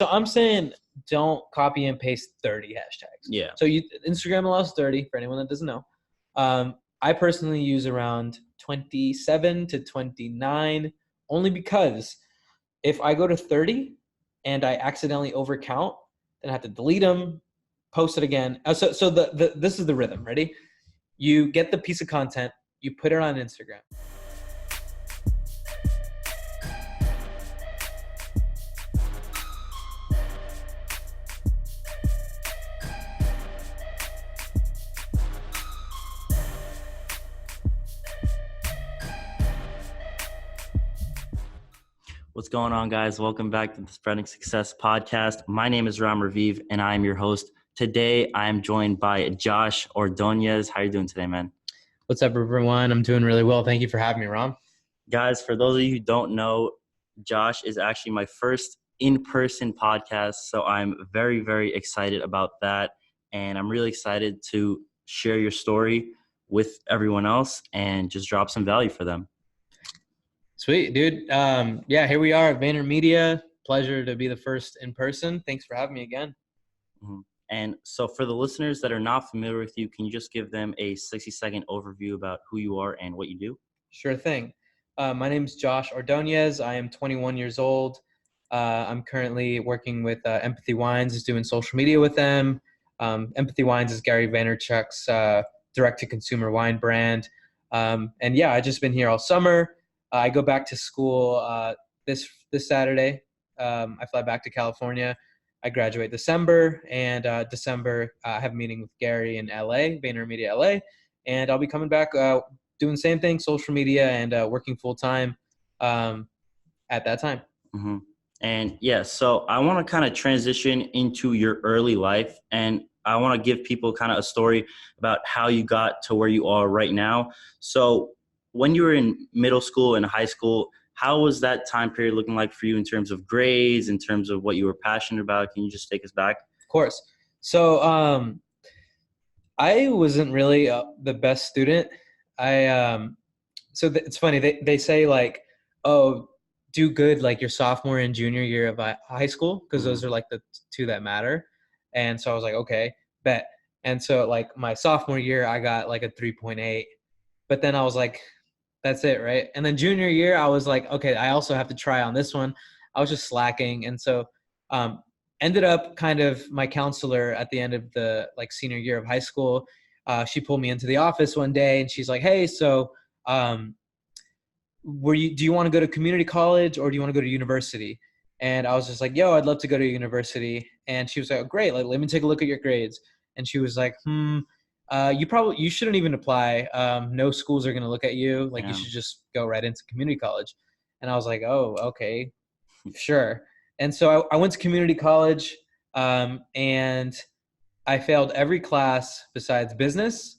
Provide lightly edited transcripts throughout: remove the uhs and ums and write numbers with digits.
So I'm saying don't copy and paste 30 hashtags. Yeah. So Instagram allows 30 for anyone that doesn't know. I personally use around 27 to 29 only because if I go to 30 and I accidentally overcount, then I have to delete them, post it again. So this is the rhythm. Ready? You get the piece of content, you put it on Instagram. What's going on, guys? Welcome back to the Spreading Success podcast. My name is Ram Raviv, and I'm your host. Today, I'm joined by Josh Ordoñez. How are you doing today, man? What's up, everyone? I'm doing really well. Thank you for having me, Ram. Guys, for those of you who don't know, Josh is actually my first in-person podcast, so I'm very, very excited about that. And I'm really excited to share your story with everyone else and just drop some value for them. Sweet, dude. Here we are at Vaynermedia. Pleasure to be the first in person. Thanks for having me again. Mm-hmm. And so for the listeners that are not familiar with you, can you just give them a 60-second overview about who you are and what you do? Sure thing. My name is Josh Ordoñez. I am 21 years old. I'm currently working with Empathy Wines, is doing social media with them. Empathy Wines is Gary Vaynerchuk's direct-to-consumer wine brand. I just been here all summer. I go back to school this Saturday. I fly back to California. I graduate December, and December I have a meeting with Gary in LA, Vaynermedia LA, and I'll be coming back doing the same thing, social media, and working full-time at that time. Mm-hmm. And yeah, so I want to kind of transition into your early life, and I want to give people kind of a story about how you got to where you are right now. So when you were in middle school and high school, how was that time period looking like for you in terms of grades, in terms of what you were passionate about? Can you just take us back? Of course. So I wasn't really the best student. It's funny. They say like, oh, do good like your sophomore and junior year of high school because those are like the two that matter. And so I was like, okay, bet. And so like my sophomore year, I got like a 3.8. But then I was like, that's it, right? And then junior year, I was like, okay, I also have to try on this one. I was just slacking. And so ended up kind of my counselor at the end of the like senior year of high school. She pulled me into the office one day and she's like, hey, so do you want to go to community college or do you want to go to university? And I was just like, yo, I'd love to go to university. And she was like, oh, great. Like, let me take a look at your grades. And she was like, you shouldn't even apply. No schools are going to look at you. Like, You should just go right into community college. And I was like, oh, okay, sure. And so I went to community college, and I failed every class besides business.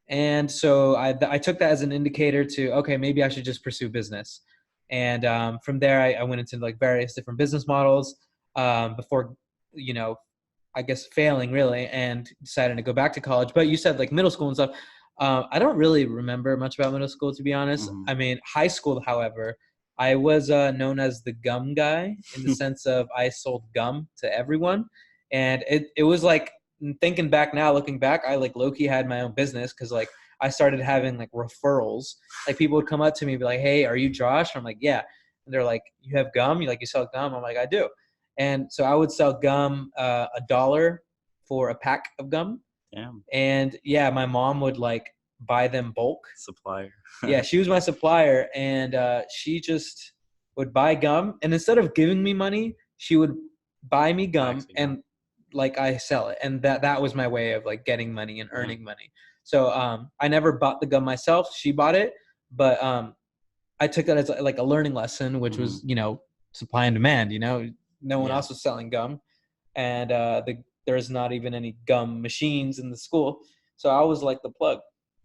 And so I took that as an indicator to, okay, maybe I should just pursue business. And from there, I went into like various different business models before, I guess failing really, and decided to go back to college. But you said like middle school and stuff. I don't really remember much about middle school, to be honest. Mm-hmm. I mean, high school, however, I was known as the gum guy in the sense of I sold gum to everyone. And it was like, thinking back now, looking back, I like low-key had my own business because like I started having like referrals. Like people would come up to me and be like, hey, are you Josh? I'm like, yeah. And they're like, you have gum? You sell gum? I'm like, I do. And so I would sell gum $1 for a pack of gum. Damn. And yeah, my mom would like buy them bulk. Supplier. Yeah, she was my supplier, and she just would buy gum. And instead of giving me money, she would buy me gum and like I sell it. And that was my way of like getting money and earning money. So I never bought the gum myself. She bought it, but I took that as like a learning lesson, which was, supply and demand, no one else was selling gum, and there's not even any gum machines in the school. So I was like the plug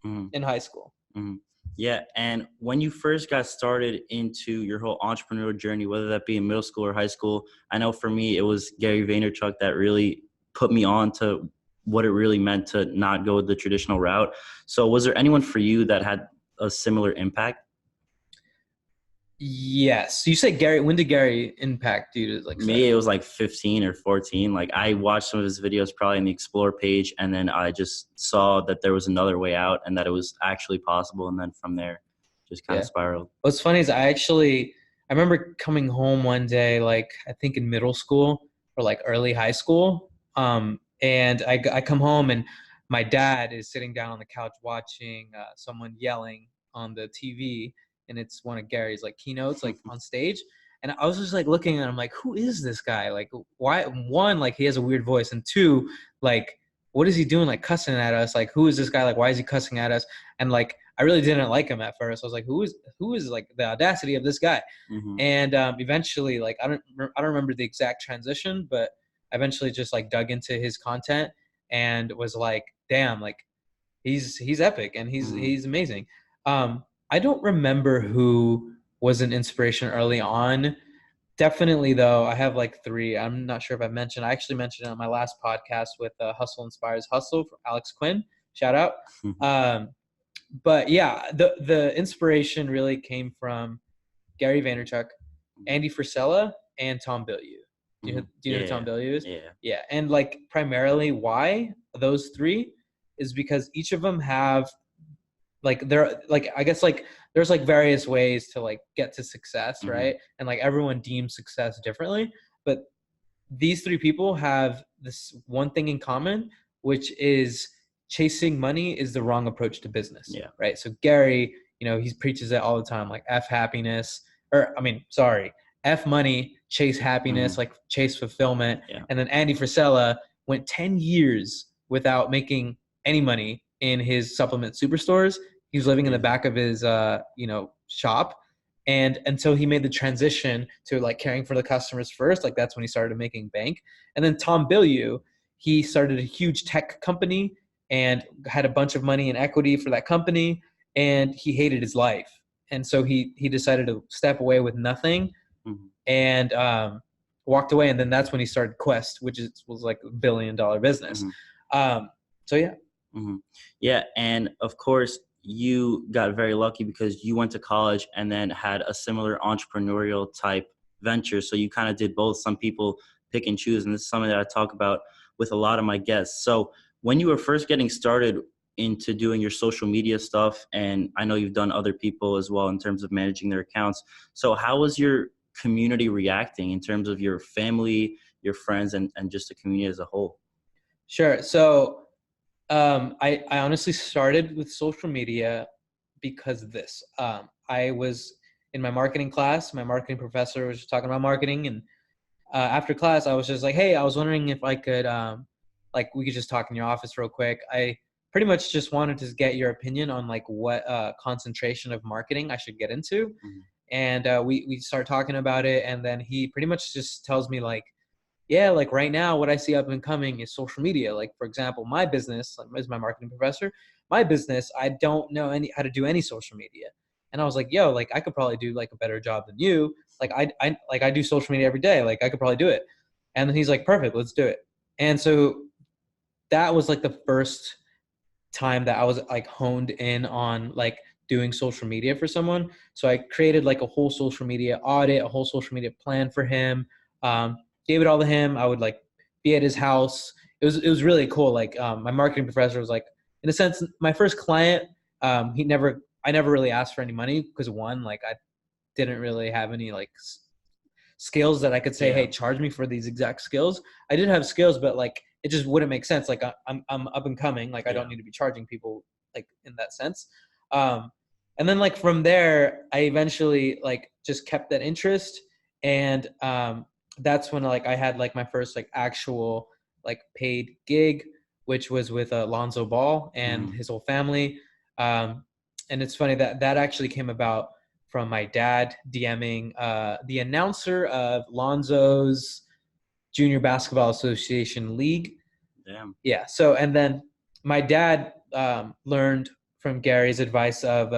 in high school. Mm-hmm. Yeah. And when you first got started into your whole entrepreneurial journey, whether that be in middle school or high school, I know for me, it was Gary Vaynerchuk that really put me on to what it really meant to not go the traditional route. So was there anyone for you that had a similar impact? Yes. You said Gary. When did Gary impact you to like Me, start? it was like 15 or 14. Like I watched some of his videos probably in the explore page, and then I just saw that there was another way out and that it was actually possible. And then from there, just kind of Yeah. spiraled. What's funny is I remember coming home one day, like I think in middle school or like early high school. And I come home and my dad is sitting down on the couch watching someone yelling on the TV, and it's one of Gary's like keynotes, like on stage. And I was just like looking at him, like, who is this guy? Like, why? One, like he has a weird voice, and two, like, what is he doing? Like cussing at us? Like, who is this guy? Like, why is he cussing at us? And like, I really didn't like him at first. I was like, who is like the audacity of this guy? Mm-hmm. And eventually, like I don't remember the exact transition, but I eventually just like dug into his content and was like, damn, like he's epic and he's Mm-hmm. he's amazing. I don't remember who was an inspiration early on. Definitely though, I have like three. I'm not sure if I mentioned. I actually mentioned it on my last podcast with Hustle Inspires Hustle for Alex Quinn. Shout out. Um, but yeah, the inspiration really came from Gary Vaynerchuk, Andy Frisella, and Tom Bilyeu. Mm-hmm. Do you know who Tom Yeah, Bilyeu is? yeah. Yeah, and like primarily why those three is because each of them have like they're like I guess like there's like various ways to like get to success, Mm-hmm. right? And like everyone deems success differently, but these three people have this one thing in common, which is chasing money is the wrong approach to business, Yeah. right? So Gary, he preaches it all the time, like F happiness, or I mean, sorry, F money, chase Mm-hmm. happiness, like chase fulfillment. Yeah. And then Andy Frisella went 10 years without making any money in his supplement superstores. He was living in the Crazy. back of his, shop, and until he made the transition to like caring for the customers first, like that's when he started making bank. And then Tom Bilyeu, he started a huge tech company and had a bunch of money in equity for that company, and he hated his life, and so he decided to step away with nothing Mm-hmm. and walked away. And then that's when he started Quest, which was like $1 billion business. Mm-hmm. So yeah. Mm-hmm. Yeah, and of course, you got very lucky because you went to college and then had a similar entrepreneurial type venture. So you kind of did both. Some people pick and choose, and this is something that I talk about with a lot of my guests. So when you were first getting started into doing your social media stuff, and I know you've done other people as well in terms of managing their accounts. So how was your community reacting in terms of your family, your friends, and just the community as a whole? Sure. So I honestly started with social media because of this. I was in my marketing class. My marketing professor was talking about marketing, and after class, I was just like, "Hey, I was wondering if I could, like, we could just talk in your office real quick." I pretty much just wanted to get your opinion on like what concentration of marketing I should get into, Mm-hmm. and we start talking about it, and then he pretty much just tells me like, yeah, like right now, what I see up and coming is social media. Like, for example, my business, like, as my marketing professor, my business, I don't know how to do any social media. And I was like, yo, like I could probably do like a better job than you. Like I do social media every day. Like I could probably do it. And then he's like, perfect, let's do it. And so that was like the first time that I was like honed in on like doing social media for someone. So I created like a whole social media audit, a whole social media plan for him. Gave it all to him. I would like be at his house. It was really cool. Like my marketing professor was like, in a sense, my first client. I never really asked for any money because one, like I didn't really have any like skills that I could say, Yeah. hey, charge me for these exact skills. I did have skills, but like it just wouldn't make sense. Like I'm up and coming. Like I Yeah. don't need to be charging people like in that sense. Um, and then like from there, I eventually like just kept that interest, and that's when like I had like my first like actual like paid gig, which was with Lonzo Ball and Mm-hmm. his whole family. Um, and it's funny that that actually came about from my dad DMing the announcer of Lonzo's Junior Basketball Association League. Damn. Yeah. So, and then my dad learned from Gary's advice of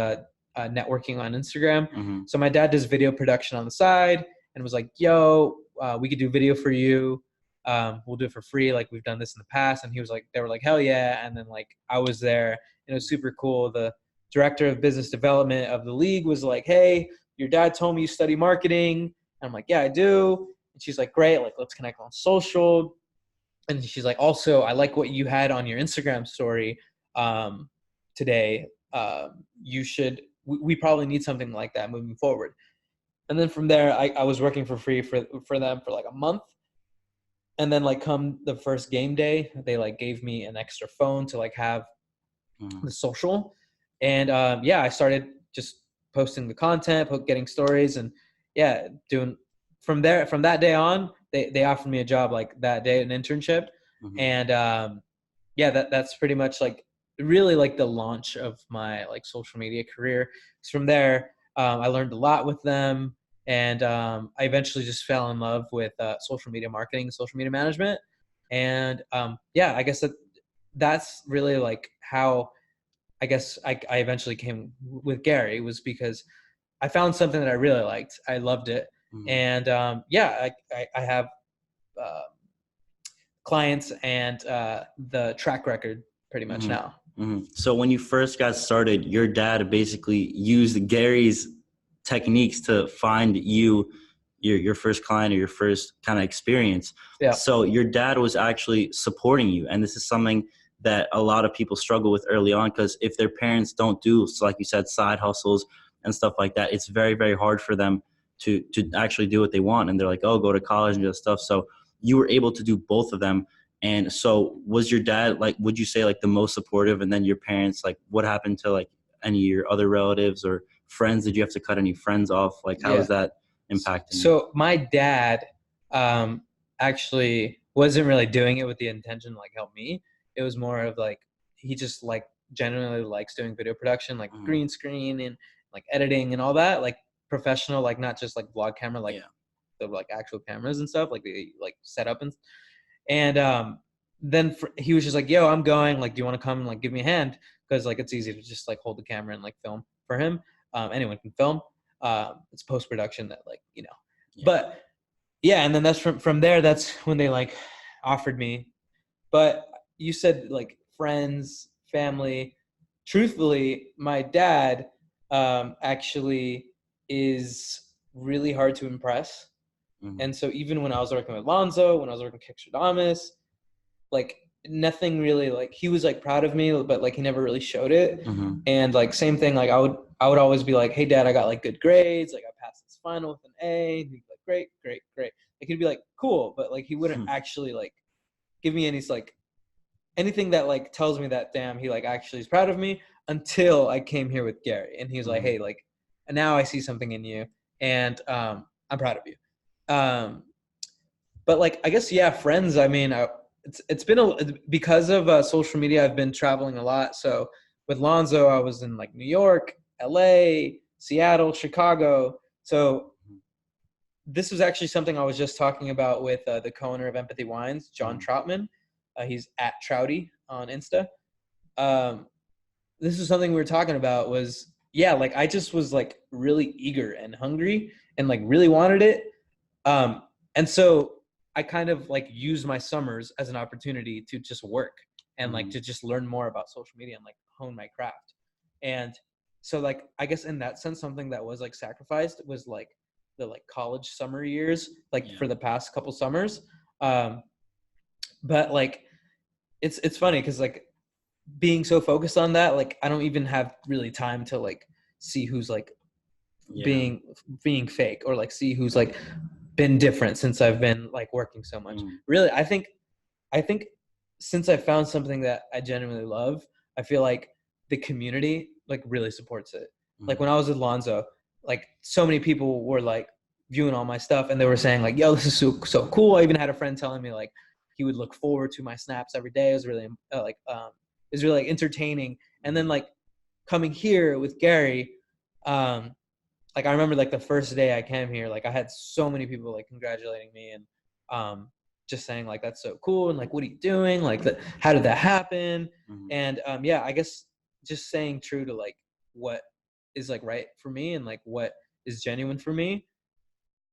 networking on Instagram. Mm-hmm. So my dad does video production on the side and was like, yo, we could do video for you. We'll do it for free. Like we've done this in the past. And he was like, they were like, hell yeah. And then like I was there and it was super cool. The director of business development of the league was like, hey, your dad told me you study marketing. And I'm like, yeah, I do. And she's like, great, like let's connect on social. And she's like, also, I like what you had on your Instagram story today. You should, we probably need something like that moving forward. And then from there, I was working for free for them for like a month. And then like come the first game day, they like gave me an extra phone to like have the social. And yeah, I started just posting the content, getting stories, and yeah, doing from there. From that day on, they offered me a job like that day, an internship, and yeah, that's pretty much like really like the launch of my like social media career. So from there, I learned a lot with them, and I eventually just fell in love with social media marketing, social media management, and yeah, I guess that's really like how I guess I eventually came with Gary, was because I found something that I really liked. I loved it, and yeah, I have uh, clients and the track record pretty much now. So when you first got started, your dad basically used Gary's techniques to find you your first client or your first kind of experience. Yeah. So your dad was actually supporting you, and this is something that a lot of people struggle with early on, because if their parents don't do, so like you said, side hustles and stuff like that, it's very, very hard for them to actually do what they want, and they're like, oh, go to college and do stuff. So you were able to do both of them. And so was your dad, like, would you say like the most supportive? And then your parents, like, what happened to like any of your other relatives or friends? Did you have to cut any friends off? Like, how Yeah. was that impacting you? So my dad actually wasn't really doing it with the intention to like help me. It was more of like he just like genuinely likes doing video production, like green screen and like editing and all that, like professional, like not just like vlog camera, like the like actual cameras and stuff, like the like setup and then he was just like, yo, I'm going, like, do you want to come and like give me a hand? Because like it's easy to just like hold the camera and like film for him. Anyone can film. It's post production that like but yeah, and then that's from there. That's when they like offered me. But you said like friends, family. Truthfully, my dad actually is really hard to impress. And so even when I was working with Lonzo, when I was working with Kextradamus, like nothing really, like he was like proud of me, but like he never really showed it. And like same thing, like I would always be like, hey dad, I got like good grades, like I passed this final with an A. And he'd be like, great, great, great. Like he'd be like, cool, but like he wouldn't actually like give me any like anything that like tells me that damn he like actually is proud of me, until I came here with Gary and he was like, hey, like now I see something in you, and I'm proud of you. But like I guess yeah, friends, I mean it's been because of social media, I've been traveling a lot. So with Lonzo, I was in like New York, LA, Seattle, Chicago. So this was actually something I was just talking about with the co-owner of Empathy Wines, John Troutman. He's at Trouty on Insta. This is something we were talking about, was yeah, like I just was like really eager and hungry and like really wanted it. And so I kind of like used my summers as an opportunity to just work and like to just learn more about social media and like hone my craft. And so like I guess in that sense, something that was like sacrificed was like the like college summer years, like for the past couple summers. But like it's funny because like being so focused on that, like I don't even have really time to like see who's like being fake, or like see who's like been different since I've been like working so much. Really, I think since I found something that I genuinely love, I feel like the community like really supports it. Like when I was with Lonzo, like so many people were like viewing all my stuff and they were saying like, yo, this is so cool. I even had a friend telling me like he would look forward to my snaps every day. It was really it was really like entertaining. And then like coming here with Gary, like I remember like the first day I came here, like I had so many people like congratulating me and just saying like that's so cool and like what are you doing, like how did that happen? And yeah, I guess just staying true to like what is like right for me and like what is genuine for me,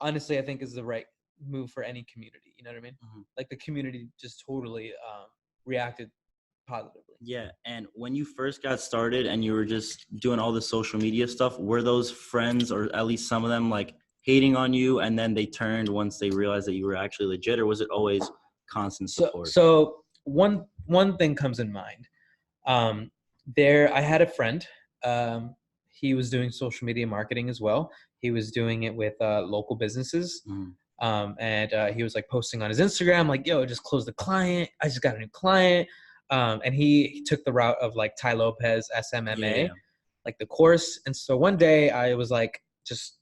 honestly I think is the right move for any community, you know what I mean? Like the community just totally reacted positively. Yeah. And when you first got started and you were just doing all the social media stuff, were those friends, or at least some of them, like hating on you and then they turned once they realized that you were actually legit, or was it always constant So support? so one thing comes in mind. Um, there, I had a friend. Um, he was doing social media marketing as well. He was doing it with local businesses. Mhm. And he was like posting on his Instagram, like, "Yo, just closed the client. I just got a new client." And he took the route of like Ty Lopez SMMA, Yeah. like the course. And so one day I was like, just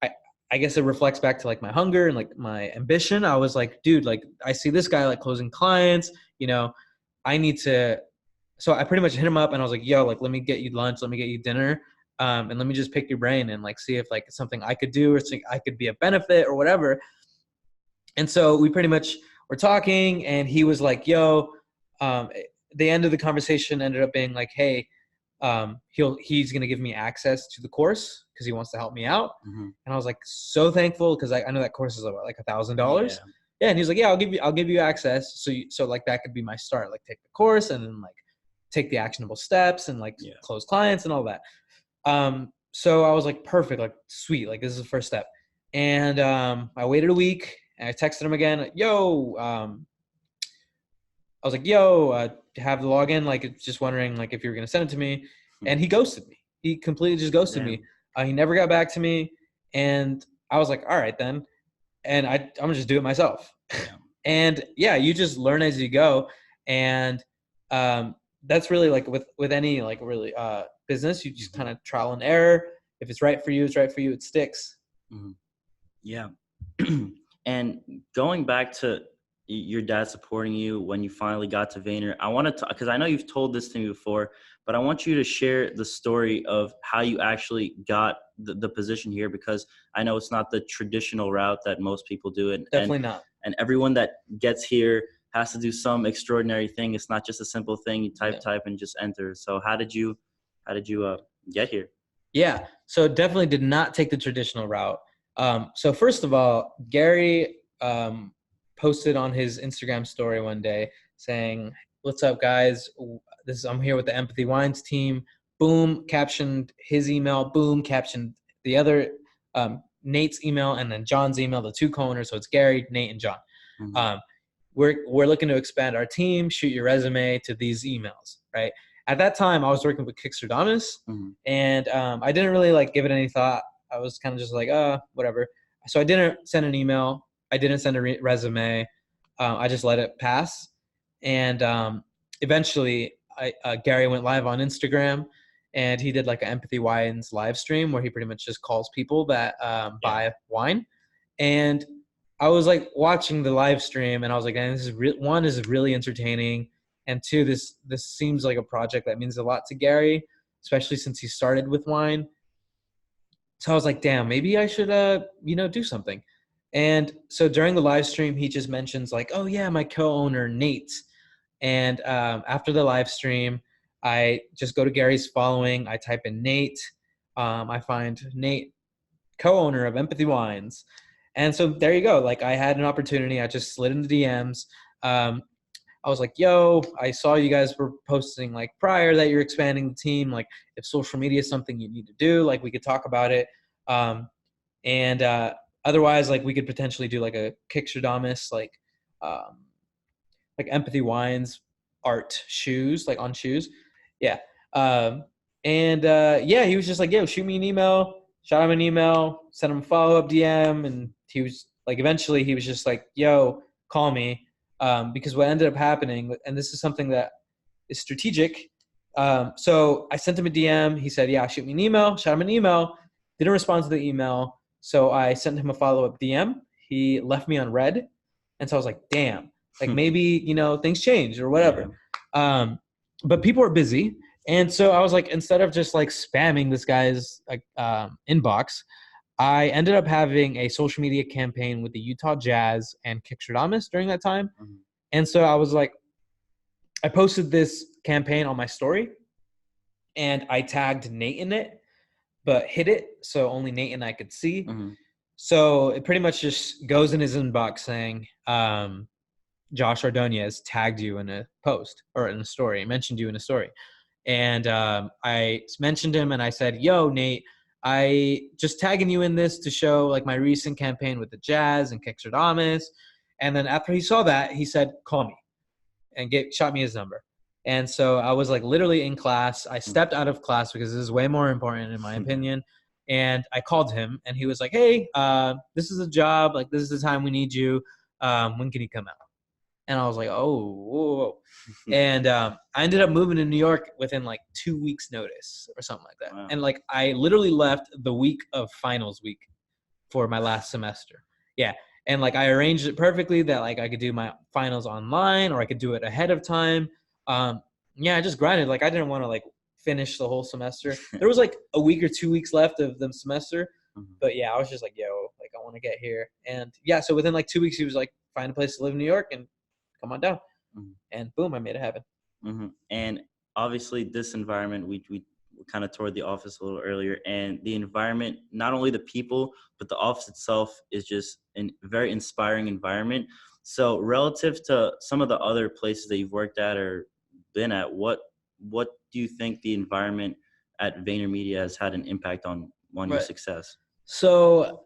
I I guess it reflects back to like my hunger and like my ambition. I was like, dude, like I see this guy like closing clients, you know, I need to. So I pretty much hit him up and I was like, yo, like let me get you lunch, let me get you dinner, and let me just pick your brain and like see if like it's something I could do or something I could be a benefit or whatever. And so we pretty much were talking, and he was like, yo, um, the end of the conversation ended up being like, hey, he's gonna give me access to the course because he wants to help me out. Hmm. And I was like so thankful because I know that course is like $1,000. Yeah. Yeah, and he's like, yeah, I'll give you access. So like that could be my start. Like take the course and then like take the actionable steps and like Yeah. close clients and all that. So I was like, perfect, like sweet, like this is the first step. And I waited a week and I texted him again, yo, I was like, yo, have the login. Like, just wondering, like, if you were gonna send it to me. And he ghosted me. He completely just ghosted me. Damn. He never got back to me. And I was like, all right then. And I'm gonna just do it myself. Yeah. And yeah, you just learn as you go. And um, that's really like with any like really business, you just Hmm. kind of trial and error. If it's right for you, it's right for you. It sticks. Hmm. Yeah. And going back to your dad supporting you when you finally got to Vayner, I want to, because I know you've told this to me before, but I want you to share the story of how you actually got the position here, because I know it's not the traditional route that most people do. Definitely not. And everyone that gets here has to do some extraordinary thing. It's not just a simple thing. You Yeah. type and just enter. So how did you get here? Yeah. So definitely did not take the traditional route. So first of all, Gary posted on his Instagram story one day saying, "What's up, guys? I'm here with the Empathy Wines team." Boom, captioned his email. Boom, captioned the other Nate's email, and then John's email. The two co-owners. So it's Gary, Nate, and John. Hmm. Um, we're looking to expand our team. Shoot your resume to these emails, right? At that time, I was working with Kickstarter, Hmm. and I didn't really like give it any thought. I was kind of just like, whatever. So I didn't send an email. I didn't send a resume. I just let it pass. And eventually, Gary went live on Instagram, and he did like an Empathy Wines live stream where he pretty much just calls people that Yeah. buy wine. And I was like watching the live stream, and I was like, this is one is really entertaining, and two, this seems like a project that means a lot to Gary, especially since he started with wine. So I was like, damn, maybe I should do something. And so during the live stream, he just mentions like, oh yeah, my co-owner Nate. And after the live stream, I just go to Gary's following. I type in Nate. I find Nate, co-owner of Empathy Wines. And so there you go. Like I had an opportunity. I just slid into DMs. Um, I was like, yo, I saw you guys were posting like prior that you're expanding the team. Like if social media is something you need to do, like we could talk about it. Um, and otherwise, like we could potentially do like a Kickstarter, um, like Empathy Wines art shoes, like on shoes. Yeah. Um, and yeah, he was just like, yo, shoot me an email. Shot him an email, sent him a follow up DM, and he was like, eventually, he was just like, yo, call me. Because what ended up happening, and this is something that is strategic. So I sent him a DM. He said, yeah, shoot me an email. Shot him an email. Didn't respond to the email. So I sent him a follow up DM. He left me on red. And so I was like, damn, like maybe, things change or Yeah. whatever. Um, but people are busy. And so I was like, instead of just like spamming this guy's like inbox, I ended up having a social media campaign with the Utah Jazz and Kickstarter during that time. Mhm. And so I was like, I posted this campaign on my story and I tagged Nate in it, but hid it so only Nate and I could see. Mhm. So it pretty much just goes in his inbox saying, Josh Ordoñez tagged you in a post or in a story, mentioned you in a story. And I mentioned him and I said, yo, Nate, I just tagging you in this to show like my recent campaign with the Jazz and Ordoñez. And then after he saw that, he said, call me and shot me his number. And so I was like literally in class. I stepped out of class because this is way more important in my opinion. And I called him and he was like, hey, this is a job. Like, this is the time we need you. When can you come out? And I was like, oh, whoa, whoa. And I ended up moving to New York within like 2 weeks notice or something like that. Wow. And like, I literally left the week of finals week for my last semester. Yeah. And like, I arranged it perfectly that like I could do my finals online or I could do it ahead of time. Yeah, I just grinded. Like, I didn't want to like finish the whole semester. There was like a week or 2 weeks left of the semester. But yeah, I was just like, yo, like I want to get here. And yeah, so within like 2 weeks, he was like, find a place to live in New York and come on down. And boom, I made it happen. And obviously this environment, we kind of toured the office a little earlier, and the environment, not only the people, but the office itself is just a very inspiring environment. So relative to some of the other places that you've worked at or been at, what do you think the environment at Vaynermedia has had an impact on your success? So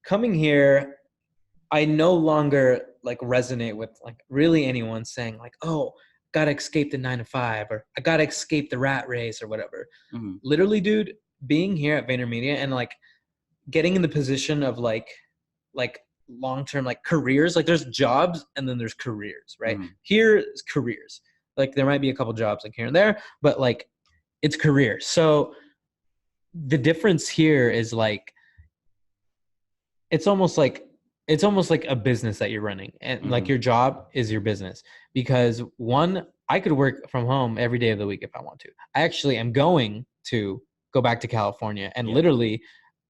coming here, I no longer like resonate with like really anyone saying like, oh, gotta escape the 9 to 5 or I gotta escape the rat race or whatever. Literally, dude, being here at Vaynermedia and like getting in the position of like long-term like careers, like there's jobs and then there's careers, right? Here is careers. Like there might be a couple jobs like here and there, but like it's career. So the difference here is like, it's almost like a business that you're running, and like your job is your business, because one, I could work from home every day of the week if I want to. I actually am going to go back to California and literally,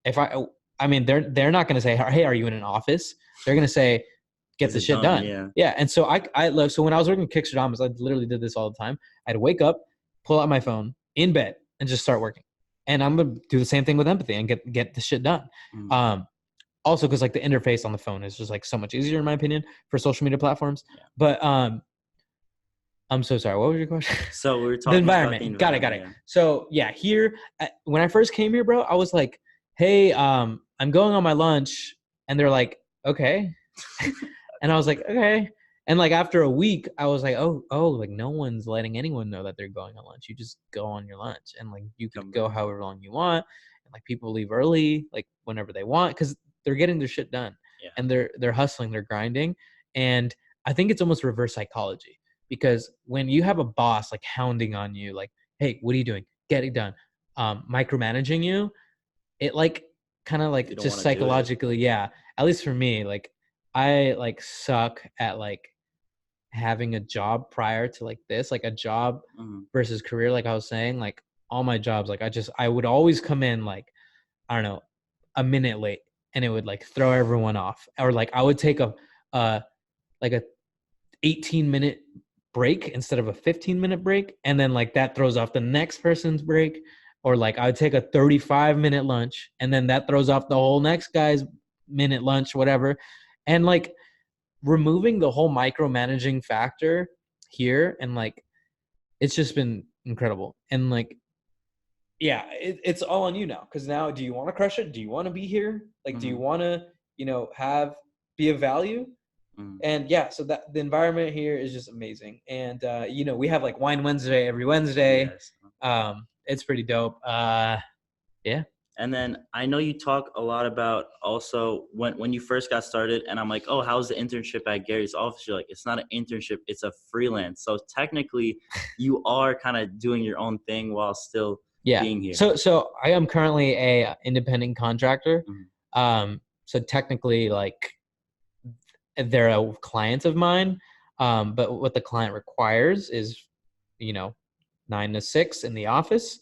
if I mean, they're not going to say, hey, are you in an office? They're going to say, get the shit done. Yeah. And so I love, so when I was working at Ordoñez, I literally did this all the time. I'd wake up, pull out my phone in bed and just start working. And I'm going to do the same thing with empathy and get the shit done. Also, because like the interface on the phone is just like so much easier in my opinion for social media platforms. But I'm so sorry. What was your question? So we were talking about the environment. Got it. So yeah, here when I first came here, bro, I was like, hey, I'm going on my lunch, and they're like, okay, and I was like, okay, and like after a week, I was like, oh, like no one's letting anyone know that they're going on lunch. You just go on your lunch, and like you can go however long you want, and like people leave early, like whenever they want, because they're getting their shit done, and they're hustling, they're grinding, and I think it's almost reverse psychology, because when you have a boss like hounding on you, like, hey, what are you doing? Get it done, micromanaging you, it like kind of like just psychologically, at least for me, like I like suck at like having a job prior to like this, like a job versus career. Like I was saying, like all my jobs, like I would always come in like, I don't know, a minute late, and it would like throw everyone off. Or like I would take a 18-minute break instead of a 15-minute break, and then like that throws off the next person's break. Or like I would take a 35-minute lunch, and then that throws off the whole next guy's minute lunch, whatever. And like removing the whole micromanaging factor here, and like it's just been incredible. And like, yeah, it's all on you now, because now, do you want to crush it? Do you want to be here? Like, do you want to, be of value? And yeah, so that the environment here is just amazing. And we have like Wine Wednesday every Wednesday. It's pretty dope. Yeah. And then I know you talk a lot about also when you first got started, and I'm like, oh, how's the internship at Gary's office? You're like, it's not an internship, it's a freelance. So technically you are kind of doing your own thing while still being here. So I am currently a independent contractor. So technically, like, they're a client of mine. But what the client requires is, 9 to 6 in the office.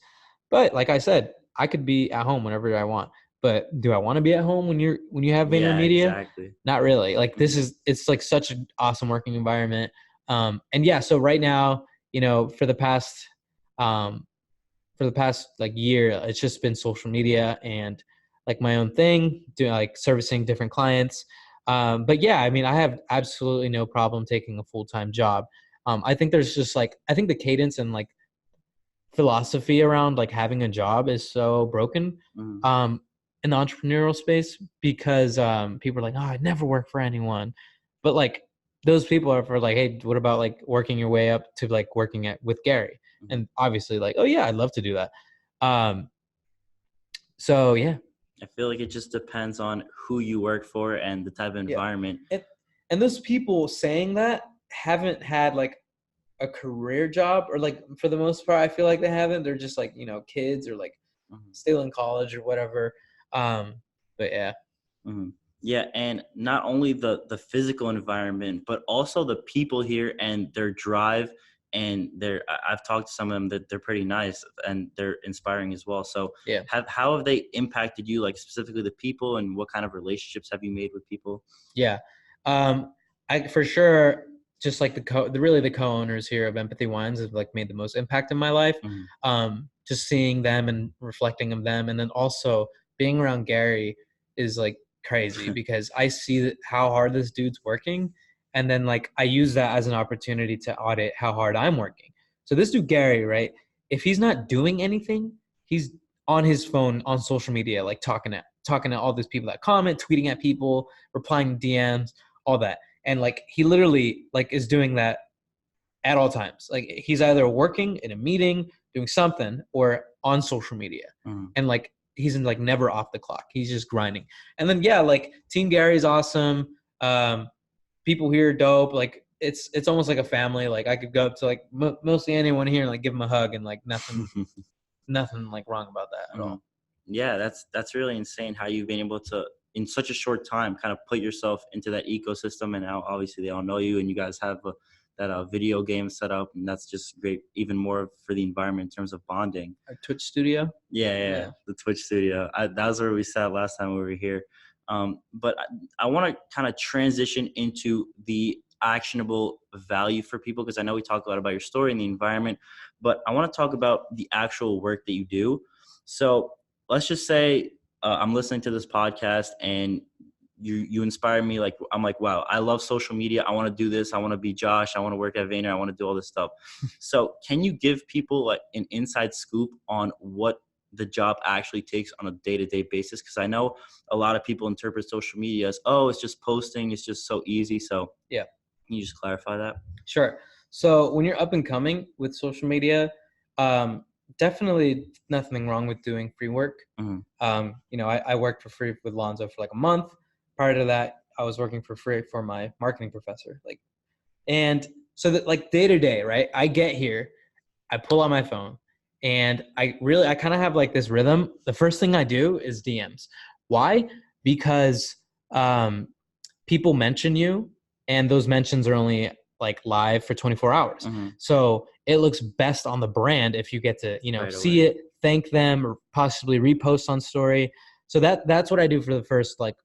But like I said, I could be at home whenever I want. But do I want to be at home when you have Vaynermedia? Yeah, exactly. Not really. Like it's like such an awesome working environment. And yeah, so right now, for the past like year, it's just been social media and like my own thing, doing like servicing different clients. But yeah, I mean, I have absolutely no problem taking a full-time job. I think there's just like, I think the cadence and like philosophy around like having a job is so broken Mm-hmm. um in the entrepreneurial space because people are like, oh, I'd never work for anyone. But like those people are for like, hey, what about like working your way up to like working at with Gary? Mm-hmm. And obviously like, oh yeah, I'd love to do that. Um so yeah. I feel like it just depends on who you work for and the type of Yeah. environment. And those people saying that haven't had like a career job, or like for the most part I feel like they haven't. They're just like, kids or like Mm-hmm. still in college or whatever. But yeah. Mm-hmm. Yeah, and not only the physical environment, but also the people here and their drive and I've talked to some of them that they're pretty nice and they're inspiring as well. So Yeah. how have they impacted you, like specifically the people, and what kind of relationships have you made with people? Yeah. I for sure, just like the co-owners here of Empathy Wines have like made the most impact in my life. Mm-hmm. Just seeing them and reflecting of them, and then also being around Gary is like crazy because I see how hard this dude's working, and then like I use that as an opportunity to audit how hard I'm working. So this dude Gary, right? If he's not doing anything, he's on his phone on social media, like talking to all these people that comment, tweeting at people, replying to DMs, all that. And like he literally like is doing that at all times. Like he's either working in a meeting, doing something, or on social media. Mm-hmm. And like he's in like never off the clock. He's just grinding. And then yeah, like Team Gary is awesome. People here are dope. Like it's almost like a family. Like I could go up to like mostly anyone here and like give them a hug, and like nothing like wrong about that at Mhm. all. Yeah, that's really insane how you've been able to, in such a short time, kind of put yourself into that ecosystem, and now obviously they all know you, and you guys have that video game set up, and that's just great, even more for the environment in terms of bonding. Our Twitch studio. Yeah, yeah, yeah, Yeah. the Twitch studio. That was where we sat last time we were here. But I want to kind of transition into the actionable value for people, because I know we talked a lot about your story and the environment, but I want to talk about the actual work that you do. So let's just say I'm listening to this podcast and you inspire me. Like I'm like, wow, I love social media. I want to do this. I want to be Josh. I want to work at Vayner. I want to do all this stuff. So can you give people like an inside scoop on what the job actually takes on a day-to-day basis? Because I know a lot of people interpret social media as, oh, it's just posting, it's just so easy. So Yeah. can you just clarify that? Sure. So when you're up and coming with social media, definitely nothing wrong with doing free work. Mm-hmm. I worked for free with Lonzo for like a month. Prior to that, I was working for free for my marketing professor. And so that like day to day, right? I get here, I pull out my phone, and I kind of have like this rhythm. The first thing I do is DMs. Why? Because um, people mention you, and those mentions are only like live for 24 hours. Mm-hmm. So it looks best on the brand if you get to, Right see away. it, thank them, or possibly repost on story. So that's what I do for the first like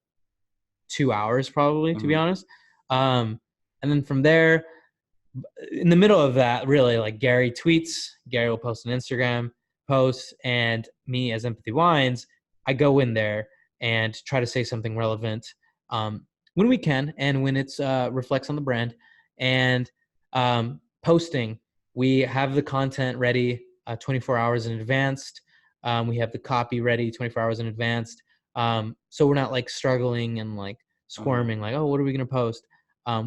2 hours, probably, to be Mm-hmm. honest. And then from there, in the middle of that, really, like Gary tweets, Gary will post an Instagram post, and me as Empathy Wines, I go in there and try to say something relevant when we can, and when it's reflects on the brand. And posting, we have the content ready 24 hours in advance. We have the copy ready 24 hours in advance. So we're not like struggling and like Mm-hmm. squirming, like, oh, what are we going to post?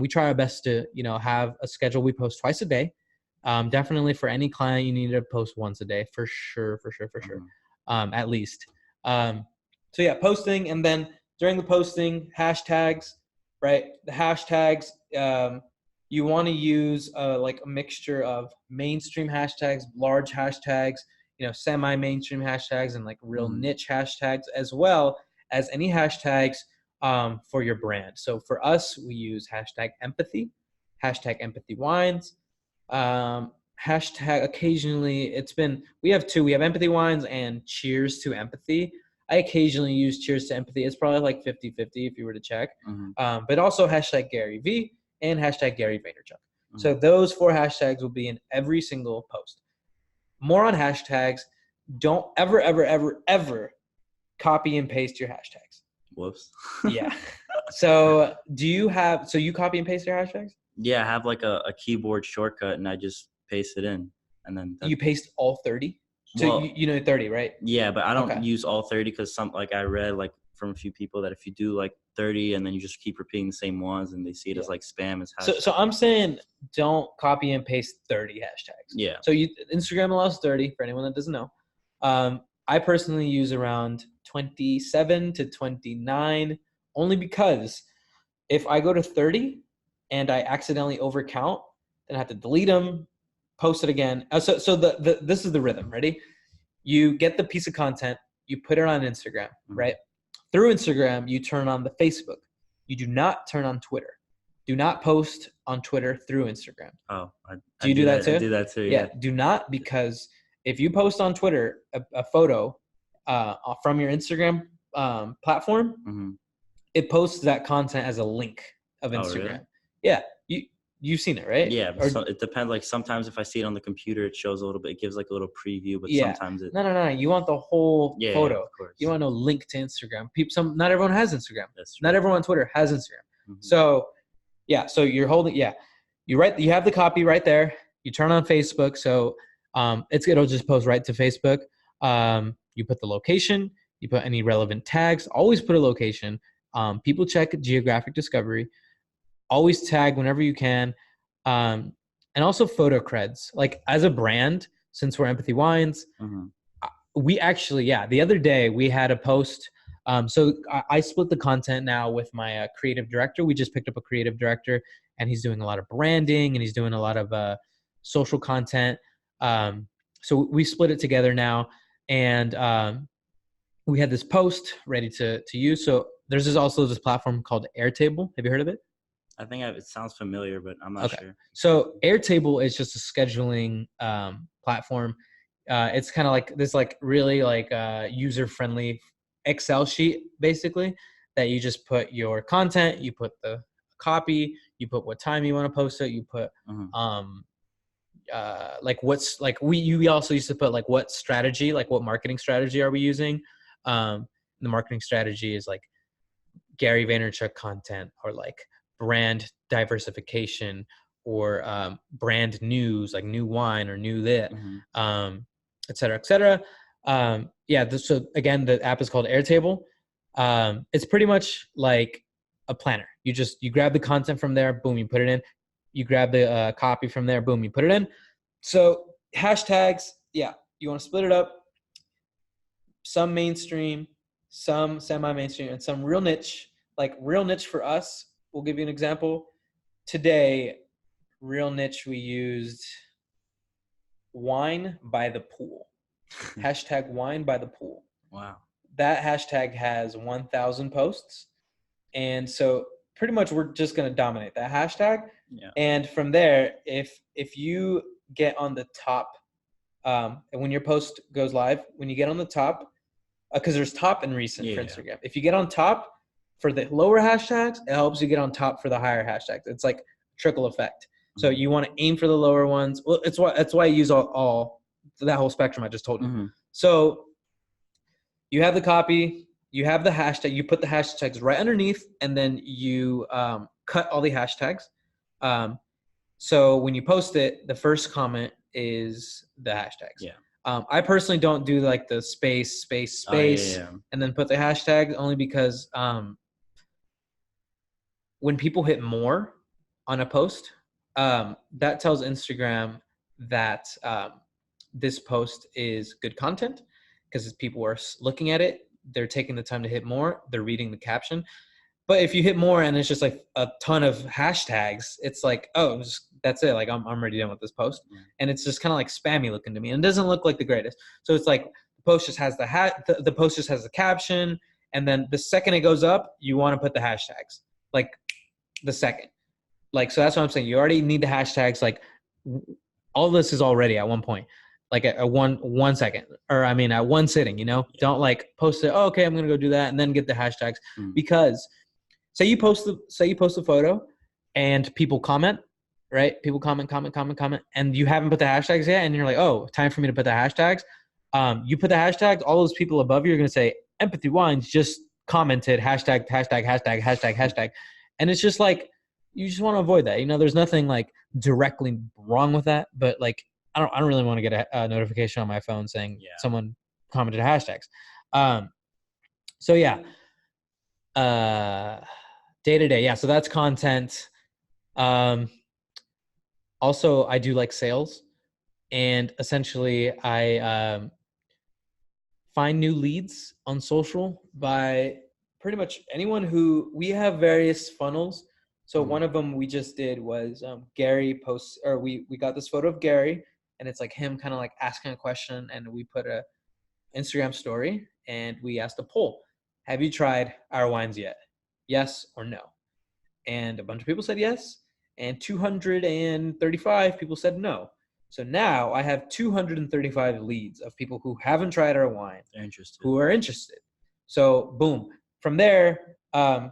We try our best to, have a schedule. We post twice a day. Definitely for any client, you need to post once a day for sure, for sure, for sure, Mm-hmm. at least. So yeah, posting, and then during the posting, hashtags, right? The hashtags, you want to use like a mixture of mainstream hashtags, large hashtags, semi-mainstream hashtags, and like real Mm-hmm. niche hashtags, as well as any hashtags for your brand. So for us, we use hashtag empathy, hashtag empathy wines, hashtag occasionally we have two. We have empathy wines and cheers to empathy. I occasionally use cheers to empathy. It's probably like 50-50 if you were to check. Mm-hmm. But also hashtag Gary V and hashtag Gary Vaynerchuk. Mm-hmm. So those four hashtags will be in every single post. More on hashtags. Don't ever, ever, ever, ever copy and paste your hashtags. Whoops. Yeah. So so you copy and paste your hashtags? Yeah, I have like a keyboard shortcut, and I just paste it in, and then You paste all 30? So well, you know 30, right? yeah, but I don't Okay. use all 30 because some like I read like from a few people that if you do like 30 and then you just keep repeating the same ones and they see it Yeah. as like spam as So hashtag. I'm saying don't copy and paste 30 hashtags. Yeah. So Instagram allows 30 for anyone that doesn't know. I personally use around 27 to 29 only because if I go to 30 and I accidentally overcount, then I have to delete them, post it again. So this is the rhythm. Ready? You get the piece of content, you put it on Instagram, right? Through Instagram, you turn on the Facebook. You do not turn on Twitter. Do not post on Twitter through Instagram. Oh, Do you do that I too? do that too. Yeah, Yeah. do not, because if you post on Twitter a photo from your Instagram platform, Mm-hmm. it posts that content as a link of Oh, really? Instagram. Yeah, you've seen it, right? Yeah, but Or so it depends. Like sometimes if I see it on the computer, it shows a little bit. It gives like a little preview, but yeah, sometimes it. no. You want the whole Yeah, yeah, of photo. You course. want no link to Instagram. Not everyone has Instagram. That's true. Not everyone on Twitter has Instagram. Mm-hmm. So yeah, so you're holding. Yeah, you have the copy right there. You turn on Facebook, so it'll just post right to Facebook. You put the location. You put any relevant tags. Always put a location. People check geographic discovery. Always tag whenever you can. And also photo creds. Like as a brand, since we're Empathy Wines, Mm-hmm. we actually, the other day we had a post. So I split the content now with my creative director. We just picked up a creative director, and he's doing a lot of branding and he's doing a lot of social content. So we split it together now, and we had this post ready to use. So there's also this platform called Airtable. Have you heard of it? I think it sounds familiar, but I'm not Okay. sure. So Airtable is just a scheduling platform. It's kind of like this, like really like user-friendly Excel sheet, basically, that you just put your content, you put the copy, you put what time you want to post it, you put like what's like we also used to put like what strategy, like what marketing strategy are we using. The marketing strategy is like Gary Vaynerchuk content, or like brand diversification, or brand news, like new wine or new lit, et cetera, et cetera. So again, the app is called Airtable. It's pretty much like a planner. You grab the content from there, boom, you put it in. You grab the copy from there, boom, you put it in. So hashtags, you want to split it up. Some mainstream, some semi-mainstream, and some real niche. Like real niche for us, we'll give you an example. Today, real niche, we used wine by the pool. Hashtag wine by the pool. Wow. That hashtag has 1,000 posts. And so pretty much we're just going to dominate that hashtag. Yeah. And from there, if you get on the top, and when your post goes live, when you get on the top, because there's top and recent for Instagram. If you get on top for the lower hashtags, it helps you get on top for the higher hashtags. It's like trickle effect. So you want to aim for the lower ones. Well, that's why I use all that whole spectrum I just told you. So you have the copy, you have the hashtag, you put the hashtags right underneath, and then you cut all the hashtags. So when you post it, the first comment is the hashtags. Yeah. I personally don't do like the space, and then put the hashtag, only because when people hit more on a post, that tells Instagram that this post is good content, because people are looking at it, they're taking the time to hit more, they're reading the caption. But if you hit more and it's just like a ton of hashtags, it's like, oh, that's it. Like I'm already done with this post, and it's just kind of like spammy looking to me, and it doesn't look like the greatest. So it's like the post just has the post just has the caption, and then the second it goes up, you want to put the hashtags, like the second. Like, so that's what I'm saying. You already need the hashtags. Like all this is already at one point, like at 1 second, or I mean at one sitting. Don't like post it. Oh, okay, I'm gonna go do that, and then get the hashtags, because say you post the photo and people comment, right? People comment, and you haven't put the hashtags yet, and you're like, oh, time for me to put the hashtags. You put the hashtags, all those people above you are gonna say Empathy Wines just commented hashtag, and it's just like you just want to avoid that. There's nothing like directly wrong with that, but like I don't really want to get a notification on my phone saying someone commented hashtags. So yeah, day to day, yeah. So that's content. Also, I do like sales, and essentially, I find new leads on social by pretty much anyone who we have various funnels. So one of them we just did was Gary posts, or we got this photo of Gary, and it's like him kind of like asking a question, and we put a Instagram story, and we asked a poll: have you tried our wines yet? Yes or no? And a bunch of people said yes, and 235 people said no. So now I have 235 leads of people who haven't tried our wine, who are interested. So boom, from there,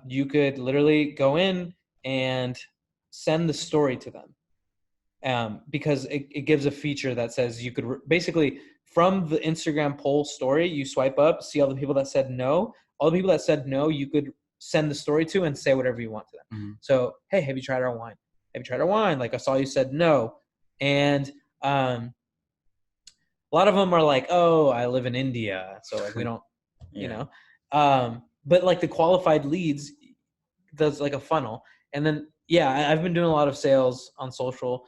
you could literally go in and send the story to them, because it gives a feature that says you could basically, from the Instagram poll story, you swipe up, see all the people that said no. All the people that said no, you could send the story to and say whatever you want to them. So, hey, have you tried our wine? Have you tried our wine? Like, I saw you said no. And a lot of them are like, oh, I live in India, so like we don't, but like the qualified leads does like a funnel. And then, I've been doing a lot of sales on social.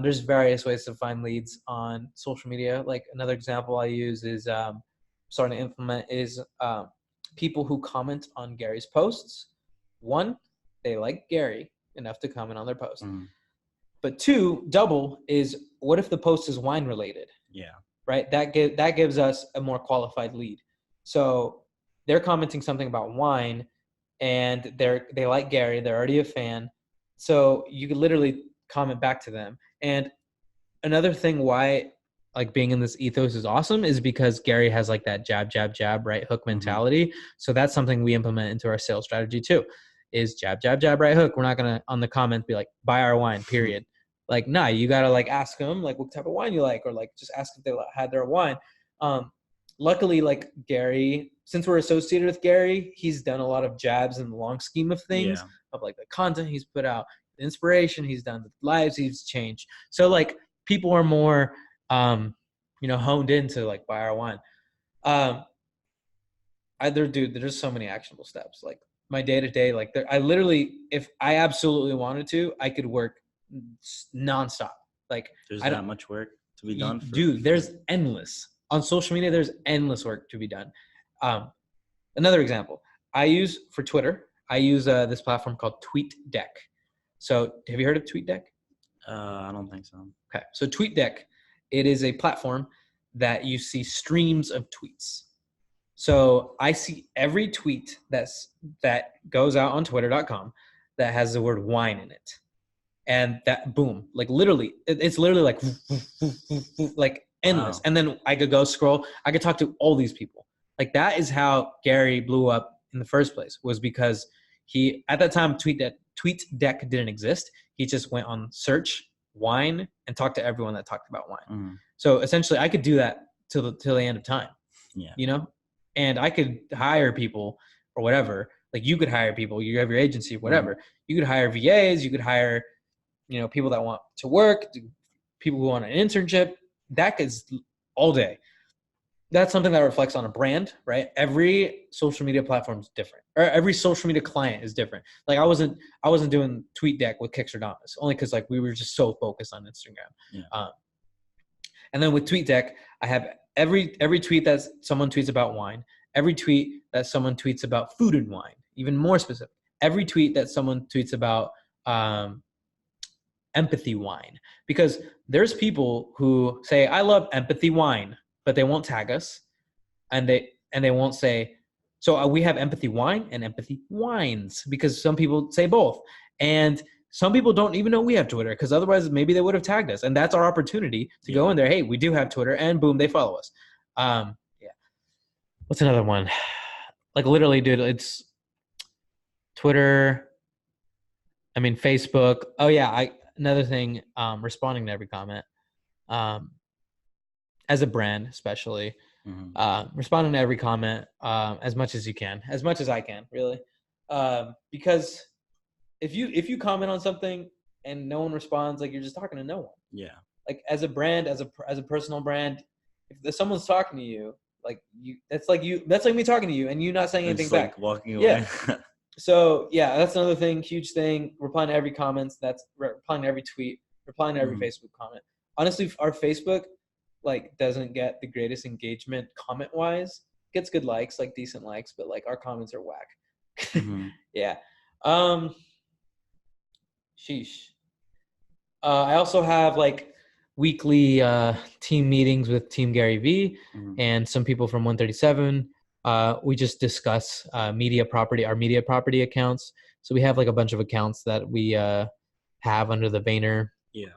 There's various ways to find leads on social media. Like another example I use is starting to implement is people who comment on Gary's posts. One, they like Gary enough to comment on their post. But two, double is, what if the post is wine related? Yeah. Right? That gives us a more qualified lead. So they're commenting something about wine, and they like Gary, they're already a fan. So you could literally comment back to them. And another thing why like being in this ethos is awesome is because Gary has like that jab, right hook mentality. So that's something we implement into our sales strategy too, is jab, right hook. We're not going to on the comment be like, buy our wine, period. Like, nah, you got to like ask them like what type of wine you like, or like just ask if they had their wine. Luckily, like Gary, since we're associated with Gary, he's done a lot of jabs in the long scheme of things, of like the content he's put out, the inspiration he's done, the lives he's changed. So like people are more, honed into like buy our wine. There's so many actionable steps. Like my day to day, like I literally, if I absolutely wanted to, I could work nonstop. Like there's that much work to be done. Dude, there's endless on social media. There's endless work to be done. Another example I use for Twitter, I use this platform called TweetDeck. So have you heard of TweetDeck? I don't think so. Okay. So TweetDeck, it is a platform that you see streams of tweets. So I see every tweet that goes out on twitter.com that has the word wine in it. And that, boom, like literally, it's literally like endless. Wow. And then I could go scroll. I could talk to all these people. Like that is how Gary blew up in the first place, was because he, at that time, TweetDeck didn't exist. He just went on search wine and talked to everyone that talked about wine. So essentially I could do that till the end of time, and I could hire people or whatever. Like you could hire people, you have your agency, whatever. You could hire VAs, you could hire, people that want to work, people who want an internship. That is all day. That's something that reflects on a brand, right? Every social media platform is different, or every social media client is different. Like I wasn't doing TweetDeck with Kixerdamus, only because like we were just so focused on Instagram. And then with TweetDeck, I have every tweet that someone tweets about wine, every tweet that someone tweets about food and wine, even more specific, every tweet that someone tweets about empathy wine, because there's people who say, I love empathy wine, but they won't tag us, and they won't say, so we have empathy wine and empathy wines, because some people say both. And some people don't even know we have Twitter, because otherwise maybe they would have tagged us. And that's our opportunity to go in there. Hey, we do have Twitter, and boom, they follow us. What's another one? Like literally, dude, it's Twitter. I mean, Facebook. Oh yeah. Another thing, responding to every comment, as a brand, especially, Mhm. Responding to every comment as much as you can, as much as I can, really, because if you comment on something and no one responds, like you're just talking to no one. Yeah. Like as a brand, as a personal brand, if someone's talking to you, like that's like me talking to you and you not saying And anything just back. like walking Yeah. away. So yeah, that's another thing, huge thing. Replying to every comments. That's replying to every tweet. Replying to every Mhm. Facebook comment. Honestly, our Facebook like doesn't get the greatest engagement comment wise. Gets good likes, like decent likes, but like our comments are whack. Mhm. Yeah. Um. Sheesh. I also have like weekly team meetings with Team Gary V Mhm. and some people from 137. We just discuss our media property accounts. So we have like a bunch of accounts that we have under the Vayner Yeah.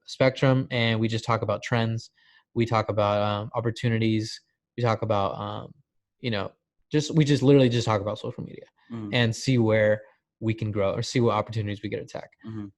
spectrum, and we just talk about trends. We talk about opportunities. We talk about you know we just literally just talk about social media Mhm. and see where we can grow or see what opportunities we get attack. Mhm.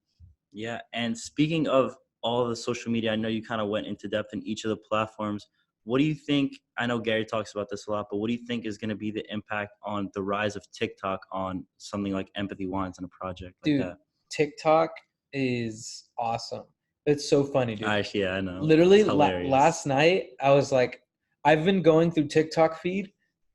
Yeah. And speaking of all the social media, I know you kind of went into depth in each of the platforms. What do you think? I know Gary talks about this a lot, but what do you think is going to be the impact on the rise of TikTok on something like Empathy Wines and a project like Dude, that? TikTok is awesome. It's so funny, dude. Actually, yeah, I know. Literally It's hilarious. last night, I was like, I've been going through TikTok feed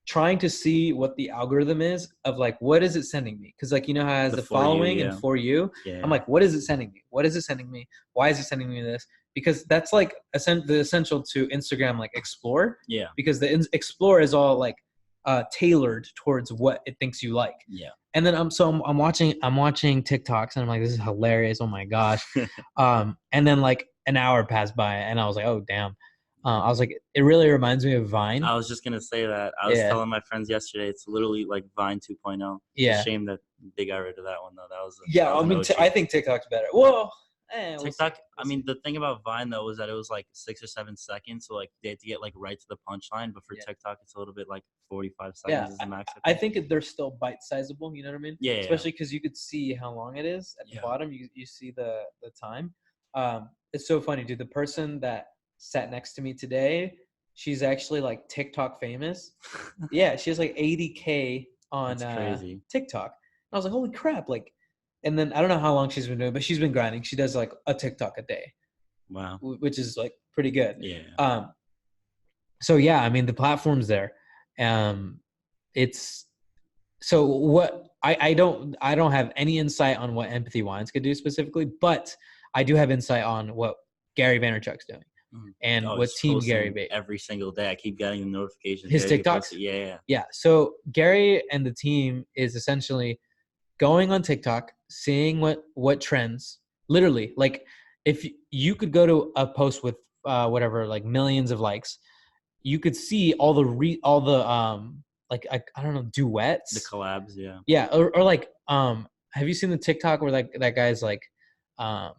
trying to see what the algorithm is of like, what is it sending me? Because like, you know, how it has The the For You, following and yeah. for you. I'm Yeah. like, what is it sending me? What is it sending me? Why is it sending me this? Because that's like the essential to Instagram, like explore, Yeah. because the explore is all like tailored towards what it thinks you like. Yeah. And then I'm watching TikToks and I'm like, this is hilarious. Oh my gosh. And then like an hour passed by and I was like, oh damn. I was like, it really reminds me of Vine. I was just gonna say that. I was Yeah. telling my friends yesterday, it's literally like Vine 2.0. It's a Yeah. shame that they got rid of that one though. That Yeah. was I an mean, I OG. think TikTok's better. Well, we'll see. TikTok, I We'll see. mean, the thing about Vine though was that it was like 6 or 7 seconds, so like they had to get like right to the punchline. But for Yeah. TikTok, it's a little bit like 45 Yeah. seconds is the max, I I think. think they're still bite sizable. You know what I mean? Yeah, yeah, Especially because you could see how long it is at the yeah. bottom. You see the time. It's so funny, dude. The person that sat next to me today, she's actually like TikTok famous. Yeah, she has like 80K on That's crazy. TikTok. I was like, holy crap! Like, and then I don't know how long she's been doing, but she's been grinding. She does like a TikTok a day, Wow. which is like pretty good. Yeah. Um, so yeah, I mean the platform's there. Um, it's so what I don't have any insight on what Empathy Wines could do specifically, but I do have insight on what Gary Vaynerchuk's doing Mhm. and Oh, what he's Team Gary posting V. every single day. I keep getting the notifications. His Gary V TikToks. posted. Yeah, yeah. Yeah. So Gary and the team is essentially going on TikTok, seeing what trends. Literally, like if you could go to a post with whatever like millions of likes, you could see all the like I don't know The duets. collabs, yeah. Yeah, or like have you seen the TikTok where that guy's um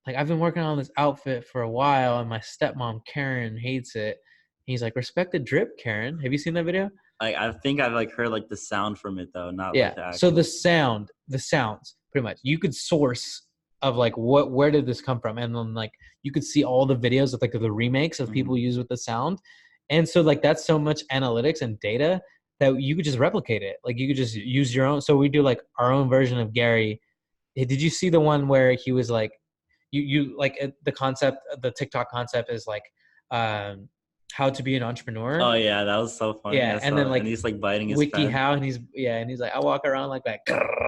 like I've been working on this outfit for a while and my stepmom Karen hates it. He's like, respect the drip, Karen. Have you seen that video? I think I've like heard like the sound from it though, not Yeah. like the So actual. the sounds, pretty much. You could source of like where did this come from, and then like you could see all the videos of like the remakes of Mhm. people use with the sound, and so like that's so much analytics and data that you could just replicate it. Like you could just use your own. So we do like our own version of Gary. Did you see the one where he was like, you like the concept, the TikTok concept is like, um, how to be an entrepreneur. Oh yeah, that was so funny. Yeah, I and then saw it. And like he's like biting his Wiki pen. How, and he's like, I walk around like that.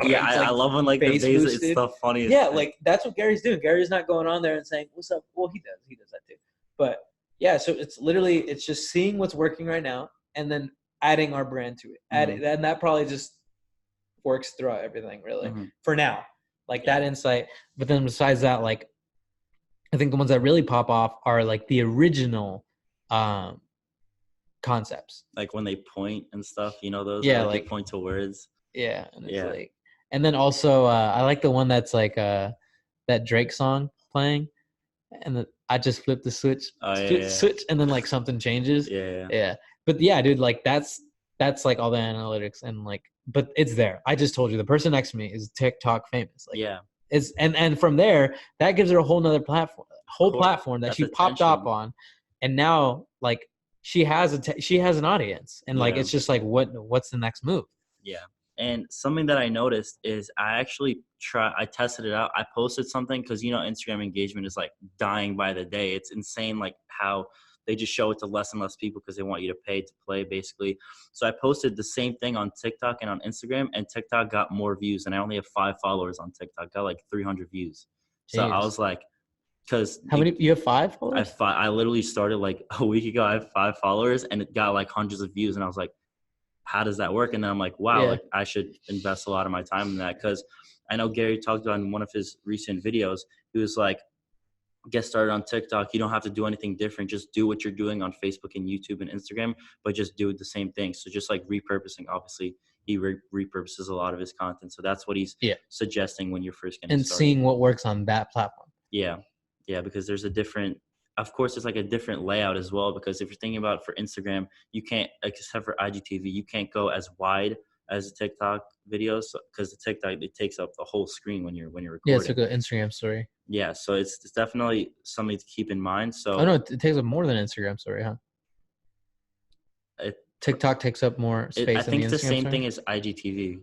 Yeah, It's I like love when like the bass bass. It's boosted. the funniest Yeah, thing. like that's what Gary's doing. Gary's not going on there and saying, "What's up?" Well, he does that too. But yeah, so it's just seeing what's working right now and then adding our brand to it. Hmm. And that probably just works throughout everything, really, Hmm. for now. Like Yeah, that insight. But then besides that, like I think the ones that really pop off are like the original um concepts. like when they point and stuff. You know those, or Yeah, like they like point to words. yeah, and it's Yeah. like, and then also I like the one that's like that Drake song playing, and I just flip the Oh switch, yeah, switch, and then like something changes. yeah, yeah. Yeah, but yeah, dude, like that's like all the analytics and like, but it's there. I just told you the person next to me is TikTok famous. Like, Yeah. it's and from there that gives her a whole nother platform, Of course, that that's she popped up attention. on, and now like she has she has an audience, and like Yeah. it's just like what's the next move? Yeah. And something that I noticed is I tested it out. I posted something because, Instagram engagement is like dying by the day. It's insane, like how they just show it to less and less people because they want you to pay to play, basically. So I posted the same thing on TikTok and on Instagram, and TikTok got more views. And I only have 5 followers on TikTok, got like 300 views. So I Jeez. was like, because How many? You have 5 followers? I literally started like a week ago. I have 5 followers, and it got like hundreds of views. And I was like, how does that work? And then I'm like, wow, Yeah. like I should invest a lot of my time in that, because I know Gary talked about in one of his recent videos, he was like, get started on TikTok. You don't have to do anything different. Just do what you're doing on Facebook and YouTube and Instagram, but just do the same thing. So just like repurposing, obviously he repurposes a lot of his content. So that's what he's Yeah. suggesting when you're first getting And started. seeing what works on that platform. Yeah. Yeah. Because there's of course, it's like a different layout as well. Because if you're thinking about for Instagram, you can't, except for IGTV, you can't go as wide as the TikTok videos, because the TikTok, it takes up the whole screen when you're Yeah, it's recording. like an Instagram story. Yeah. So it's definitely something to keep in mind. So Oh no, it takes up more than Instagram story, huh? it, TikTok takes up more I space than the think it's the Instagram same story. thing as IGTV.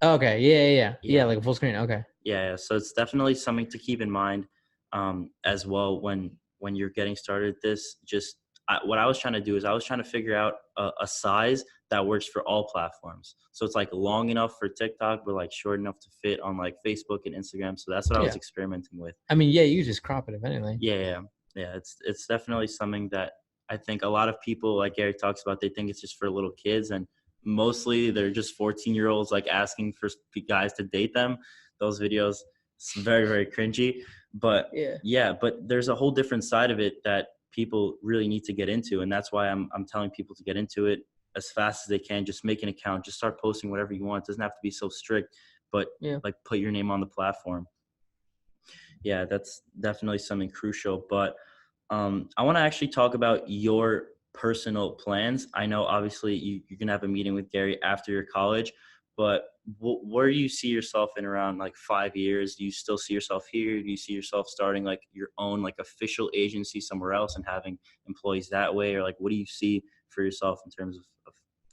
Oh, okay, yeah. Yeah. Like a full screen. Okay. Yeah. So it's definitely something to keep in mind, as well, when you're getting started. What I was trying to do is I was trying to figure out a size that works for all platforms. So it's like long enough for TikTok, but like short enough to fit on like Facebook and Instagram. So that's what I was Yeah. experimenting with. I mean, yeah, you just crop it if anything. Yeah. It's definitely something that I think a lot of people, like Gary talks about, they think it's just for little kids, and mostly they're just 14-year-olds like asking for guys to date them. Those videos, it's very, very cringy. But yeah, but there's a whole different side of it that people really need to get into, and that's why I'm telling people to get into it as fast as they can. Just make an account, just start posting whatever you want. It doesn't have to be so strict, but like put your name on the platform. Yeah, that's definitely something crucial. But I want to actually talk about your personal plans. I know obviously you're going to have a meeting with Gary after your college, but where do you see yourself in around like 5 years? Do you still see yourself here? Do you see yourself starting like your own like official agency somewhere else and having employees that way? Or like, what do you see for yourself in terms of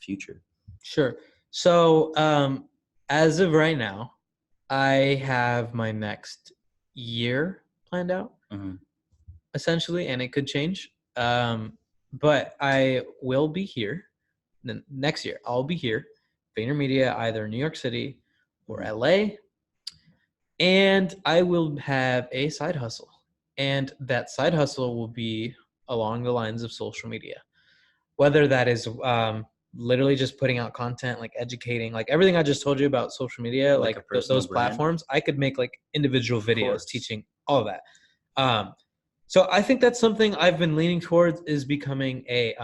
future? Sure. So as of right now, I have my next year planned out, essentially, and it could change. But I will be here next year. I'll be here, Vaynermedia, either New York City or LA, and I will have a side hustle, and that side hustle will be along the lines of social media, whether that is literally just putting out content, like educating, like everything I just told you about social media, like those platforms. I could make like individual videos teaching all of that. So I think that's something I've been leaning towards, is becoming a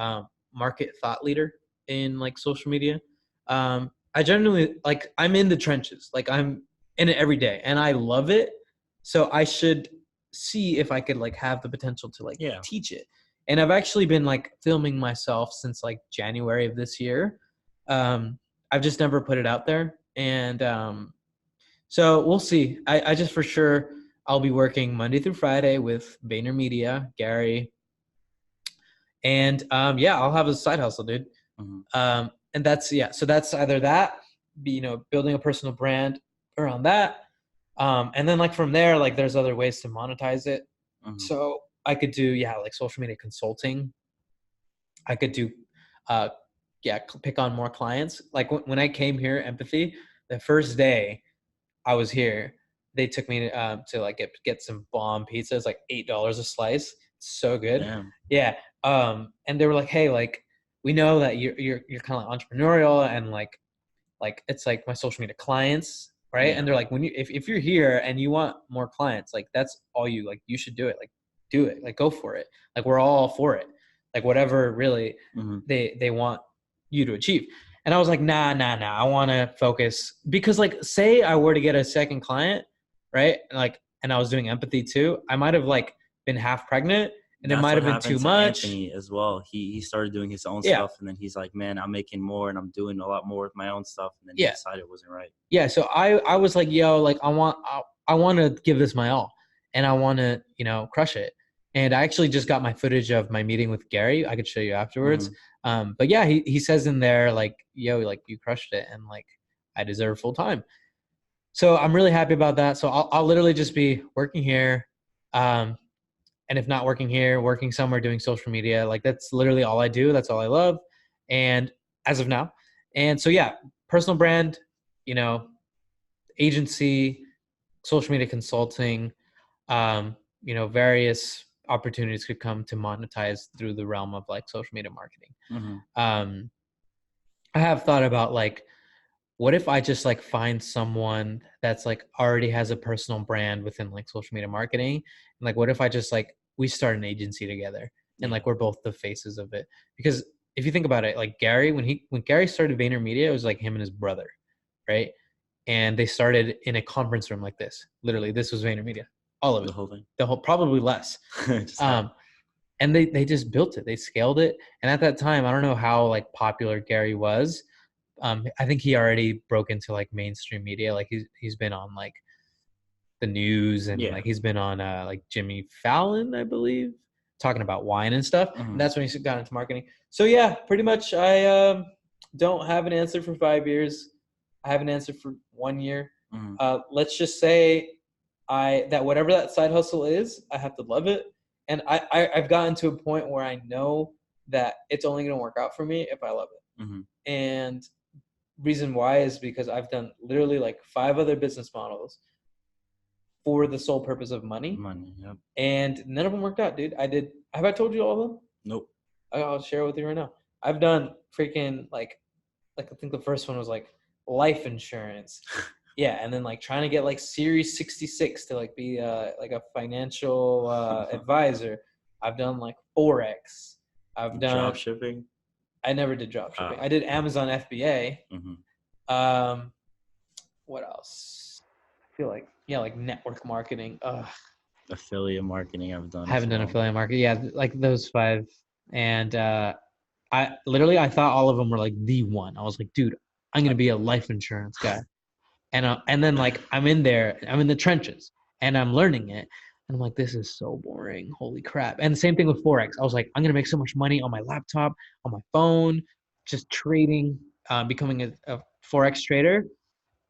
market thought leader in like social media. I generally, like, I'm in the trenches, like I'm in it every day and I love it. So I should see if I could like have the potential to like teach it. And I've actually been like filming myself since like January of this year. I've just never put it out there. And so we'll see. I just for sure, I'll be working Monday through Friday with Vaynermedia, Gary. And I'll have a side hustle, dude. And that's, so that's either that, building a personal brand around that. And then like from there, like there's other ways to monetize it. So I could do, like social media consulting. I could do, pick on more clients. Like when I came here, Empathy, the first day I was here, they took me to like get some bomb pizza. It's like $8 a slice. It's so good. Damn. Yeah. And they were like, hey, like we know that you're kind of entrepreneurial, and like it's like my social media clients, right? Yeah. And they're like, if you're here and you want more clients, like that's all you, like you should do it. Like do it, like go for it. Like we're all for it. Like whatever really they want you to achieve. And I was like, nah. I want to focus, because like say I were to get a second client, right? And I was doing Empathy too, I might have like been half pregnant, and it might have been too much. Anthony as well. He started doing his own stuff, and then he's like, man, I'm making more and I'm doing a lot more with my own stuff. And then he decided it wasn't right. Yeah. So I was like, yo, like I want to give this my all, and I want to, crush it. And I actually just got my footage of my meeting with Gary. I could show you afterwards. Mhm. But yeah, he says in there like, yo, like you crushed it, and like I deserve full time. So I'm really happy about that. So I'll literally just be working here. Um, and if not working here, working somewhere doing social media. Like that's literally all I do. That's all I love. And as of now. And so yeah, personal brand, you know, agency, social media consulting, various opportunities could come to monetize through the realm of like social media marketing. Mhm. Um, I have thought about like, what if I just like find someone that's like already has a personal brand within like social media marketing? And like, what if I just like, we start an agency together and Yeah. like, we're both the faces of it? Because if you think about it, like Gary, when Gary started Vaynermedia, it was like him and his brother, right? And they started in a conference room like this. Literally, this was Vaynermedia, all of The it, whole thing. the whole, probably less. Just have. Um, and they just built it, they scaled it. And at that time, I don't know how like popular Gary was. I think he already broke into like mainstream media. Like he's been on like the news, and Yeah. like he's been on like Jimmy Fallon, I believe, talking about wine and stuff. And Mhm. that's when he got into marketing. So yeah, pretty much I don't have an answer for 5 years. I have an answer for 1 year. Mhm. Let's just say that whatever that side hustle is, I have to love it. And I've gotten to a point where I know that it's only going to work out for me if I love it. Mhm. And reason why is because I've done literally like 5 other business models for the sole purpose of money, Money. Yep. and none of them worked out, dude. Have I told you all of them? Nope. I'll share it with you right now. I've done freaking like I think the first one was like life insurance. Yeah, and then like trying to get like Series 66 to like be like a financial advisor. I've done like Forex. I've Drop done shipping. I never did drop shipping. Ah. I did Amazon FBA. Mhm. Um, what else? I feel like yeah, like network marketing. Ugh, Affiliate marketing I've I done as haven't done well. affiliate marketing. Yeah, like those 5. And I thought all of them were like the one. I was like, dude, I'm gonna be a life insurance guy. And then like I'm in there, I'm in the trenches, and I'm learning it. And I'm like, this is so boring. Holy crap. And the same thing with Forex. I was like, I'm gonna make so much money on my laptop, on my phone, just trading, becoming a Forex trader.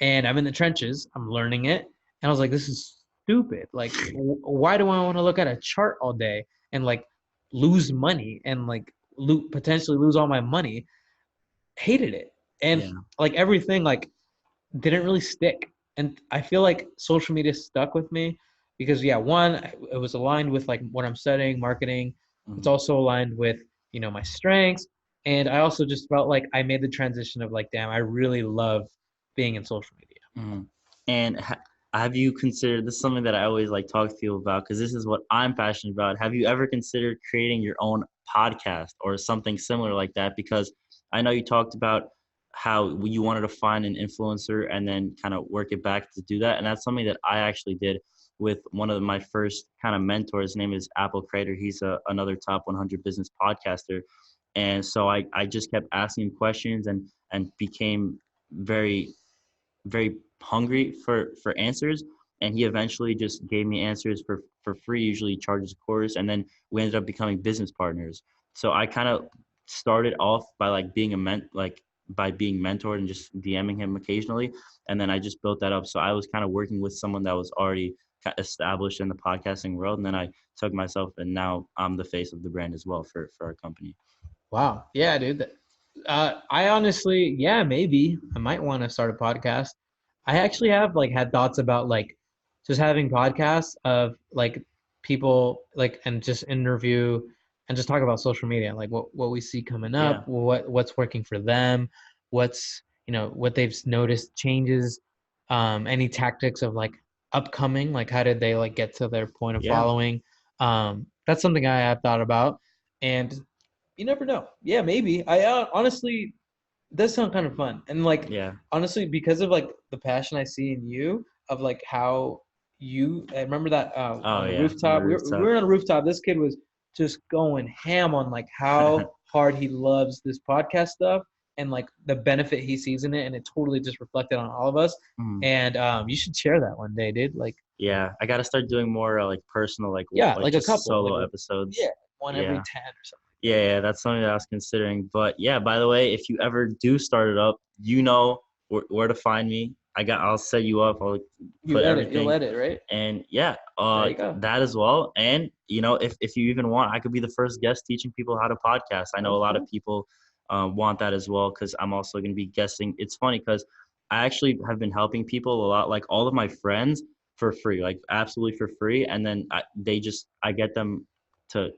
And I'm in the trenches. I'm learning it, and I was like, "This is stupid. Like, why do I want to look at a chart all day and like lose money and like potentially lose all my money?" Hated it, and Yeah. like everything like didn't really stick. And I feel like social media stuck with me because yeah, one, it was aligned with like what I'm studying, marketing. It's Mhm. also aligned with my strengths, and I also just felt like I made the transition of like, damn, I really love being in social media. Mhm. And have you considered this is something that I always like talk to you about because this is what I'm passionate about. Have you ever considered creating your own podcast or something similar like that? Because I know you talked about how you wanted to find an influencer and then kind of work it back to do that. And that's something that I actually did with one of my first kind of mentors. His name is Apple Crater. He's another top 100 business podcaster. And so I just kept asking him questions and became very very hungry for answers, and he eventually just gave me answers for free. Usually he charges a course, and then we ended up becoming business partners. So I kind of started off by like being by being mentored and just DMing him occasionally, and then I just built that up. So I was kind of working with someone that was already established in the podcasting world, and then I took myself, and now I'm the face of the brand as well for our company. Wow. Yeah, dude. I honestly, yeah, maybe I might want to start a podcast. I actually have like had thoughts about like just having podcasts of like people like and just interview and just talk about social media, like what we see coming Yeah. up, what's working for them, what's what they've noticed changes, any tactics of like upcoming, like how did they like get to their point of Yeah. following. That's something I have thought about. And you never know. Yeah, maybe. I honestly, it does sound kind of fun. And like Yeah. honestly, because of like the passion I see in you of like how I remember that Oh on the yeah, on the rooftop. We rooftop. were on a rooftop. This kid was just going ham on like how hard he loves this podcast stuff and like the benefit he sees in it, and it totally just reflected on all of us. Mm. And you should share that one day, dude. Like Yeah, I got to start doing more like personal, Yeah, like like a just couple, solo yeah, episodes. one every Yeah. 10 or something like that. Yeah, that's something that I was considering. But yeah, by the way, if you ever do start it up, you know where to find me. I'll set you up. I'll put You'll everything. edit, right? And yeah, There you go. that as well. And you know, if you even want, I could be the first guest teaching people how to podcast. I know a lot of Okay. people want that as well because I'm also going to be guessing. It's funny because I actually have been helping people a lot, like all of my friends for free, like absolutely for free. And then I get them to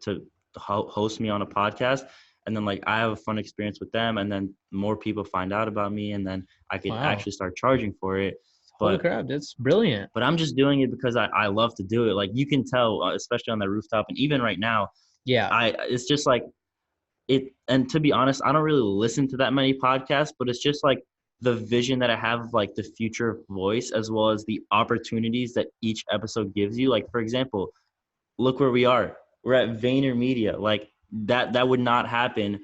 host me on a podcast. And then like I have a fun experience with them, and then more people find out about me, and then I could Wow. actually start charging for it. Holy But crap, that's brilliant. I'm just doing it because I love to do it. Like you can tell, especially on the rooftop, and even right now, Yeah. it's just like it. And to be honest, I don't really listen to that many podcasts, but it's just like the vision that I have of like the future of voice, as well as the opportunities that each episode gives you. Like for example, look where we are. We're at Vaynermedia. Like that would not happen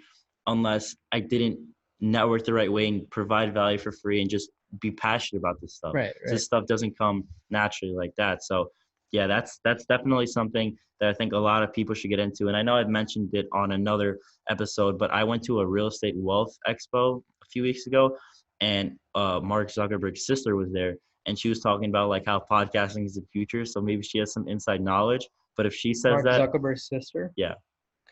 unless I didn't network the right way and provide value for free and just be passionate about this stuff. Right, So right. this stuff doesn't come naturally like that. So yeah, that's definitely something that I think a lot of people should get into. And I know I've mentioned it on another episode, but I went to a real estate wealth expo a few weeks ago, and Mark Zuckerberg's sister was there, and she was talking about like how podcasting is the future. So maybe she has some inside knowledge, but if she says Mark that, Zuckerberg's sister. yeah.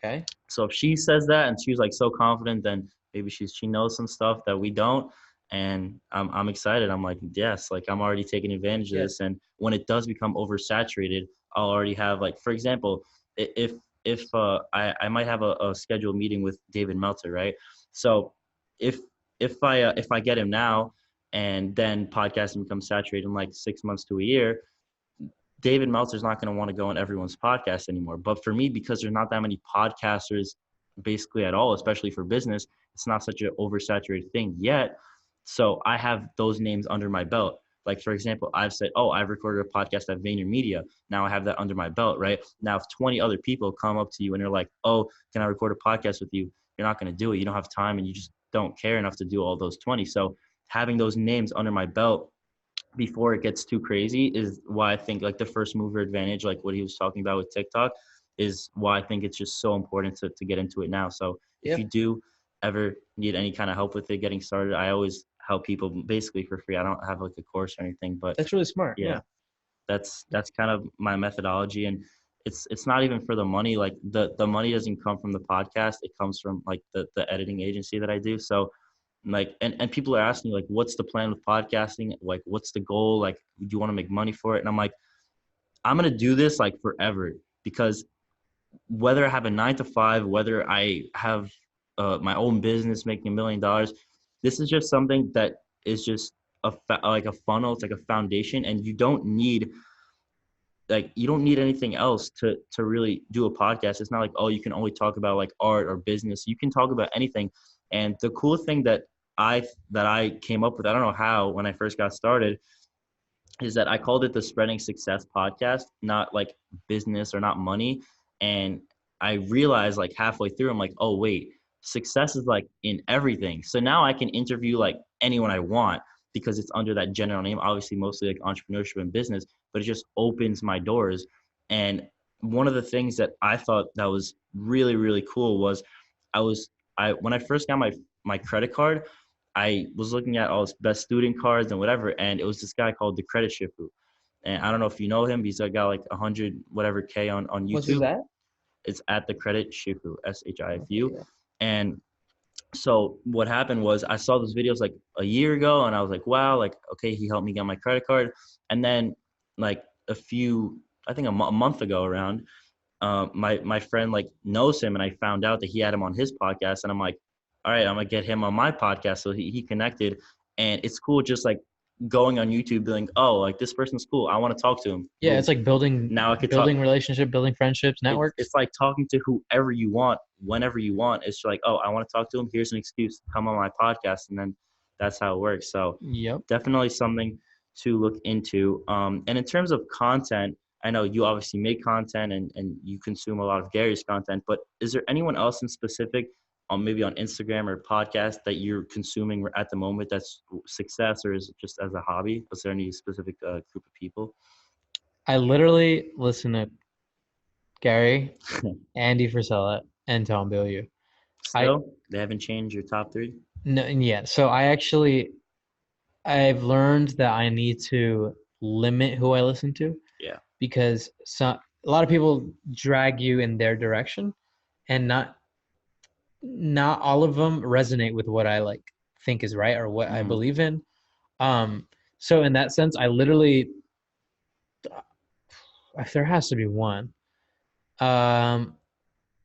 Okay. So if she says that and she was like so confident, then maybe she knows some stuff that we don't. And I'm excited. I'm like, yes, like I'm already taking advantage of Yeah. this. And when it does become oversaturated, I'll already have like, for example, if I might have a scheduled meeting with David Meltzer, right? So if if I get him now and then podcasting becomes saturated in like 6 months to a year, David Meltzer's not going to want to go on everyone's podcast anymore. But for me, because there's not that many podcasters basically at all, especially for business, it's not such an oversaturated thing yet. So I have those names under my belt. Like, for example, I've said, oh, I've recorded a podcast at Vaynermedia. Now I have that under my belt, right? Now, if 20 other people come up to you and they're like, oh, can I record a podcast with you? You're not going to do it. You don't have time and you just don't care enough to do all those 20. So having those names under my belt before it gets too crazy is why I think like the first mover advantage, like what he was talking about with TikTok, is why I think it's just so important to get into it now. So if Yeah. you do ever need any kind of help with it getting started, I always help people basically for free. I don't have like a course or anything, but That's really smart. yeah, Yeah. that's kind of my methodology. And it's not even for the money. Like the money doesn't come from the podcast. It comes from like the editing agency that I do. So like and people are asking like what's the plan with podcasting, like what's the goal, like do you want to make money for it? And I'm like, I'm gonna do this like forever, because whether I have a 9 to 5, whether I have my own business making $1 million, this is just something that is just like a funnel. It's like a foundation, and you don't need anything else to really do a podcast. It's not like, oh, you can only talk about like art or business. You can talk about anything. And the cool thing that I came up with, I don't know how, when I first got started, is that I called it the Spreading Success Podcast, not like business or not money. And I realized like halfway through, I'm like, oh wait, success is like in everything. So now I can interview like anyone I want because it's under that general name, obviously mostly like entrepreneurship and business, but it just opens my doors. And one of the things that I thought that was really, really cool was I when I first got my credit card, I was looking at all his best student cards and whatever, and it was this guy called the Credit Shifu. And I don't know if you know him. He's got like 100 whatever K on What's his YouTube. at? It's at the Credit Shifu, Okay. SHIFU. Yeah. And so what happened was I saw those videos like a year ago, and I was like, wow, like okay, he helped me get my credit card. And then like I think a month ago around, my friend like knows him, and I found out that he had him on his podcast, and I'm like, all right, I'm gonna get him on my podcast. So he connected, and it's cool just like going on YouTube, being oh, like this person's cool, I want to talk to him. Yeah, it's Boom. like Now I could talk. building relationship, building friendships, networks. It's like talking to whoever you want, whenever you want. It's like, oh, I want to talk to him. Here's an excuse to come on my podcast, and then that's how it works. So Yep. definitely something to look into. And in terms of content, I know you obviously make content and you consume a lot of Gary's content, but is there anyone else in specific on maybe on Instagram or podcast that you're consuming at the moment that's success, or is it just as a hobby? Was there any specific group of people? I literally listen to Gary, Andy Frisella, and Tom Bilyeu. I Still, they haven't changed your top three. no, yeah. So I've learned that I need to limit who I listen to Yeah. because a lot of people drag you in their direction, and not all of them resonate with what I like think is right or what I Hmm. believe in. Um, so in that sense, I literally there has to be one. Um,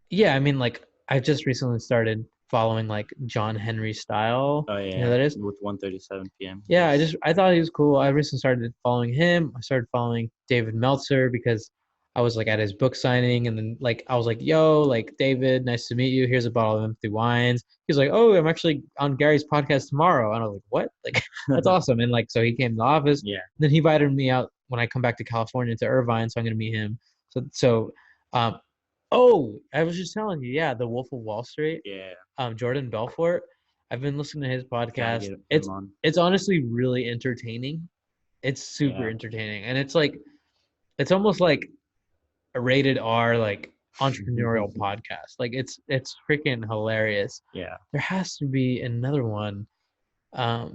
yeah, I mean, like I just recently started following like John Henry Style. Oh You know yeah, who that is? with 1:37 p.m. Yeah, Yes. I thought he was cool. I recently started following him. I started following David Meltzer because I was like at his book signing, and then like I was like, "Yo, like David, nice to meet you. Here's a bottle of empty wines." He's like, "Oh, I'm actually on Gary's podcast tomorrow," and I was like, "What? Like that's awesome!" And like so he came to the office. Yeah. Then he invited me out when I come back to California to Irvine, so I'm gonna meet him. So um, oh, I was just telling you, yeah, the Wolf of Wall Street, Yeah. Jordan Belfort. I've been listening to his Gotta podcast. get him It's on. it's honestly really entertaining. It's super Yeah. entertaining, and it's like it's almost like a rated R like entrepreneurial podcast. Like it's freaking hilarious. Yeah. There has to be another one.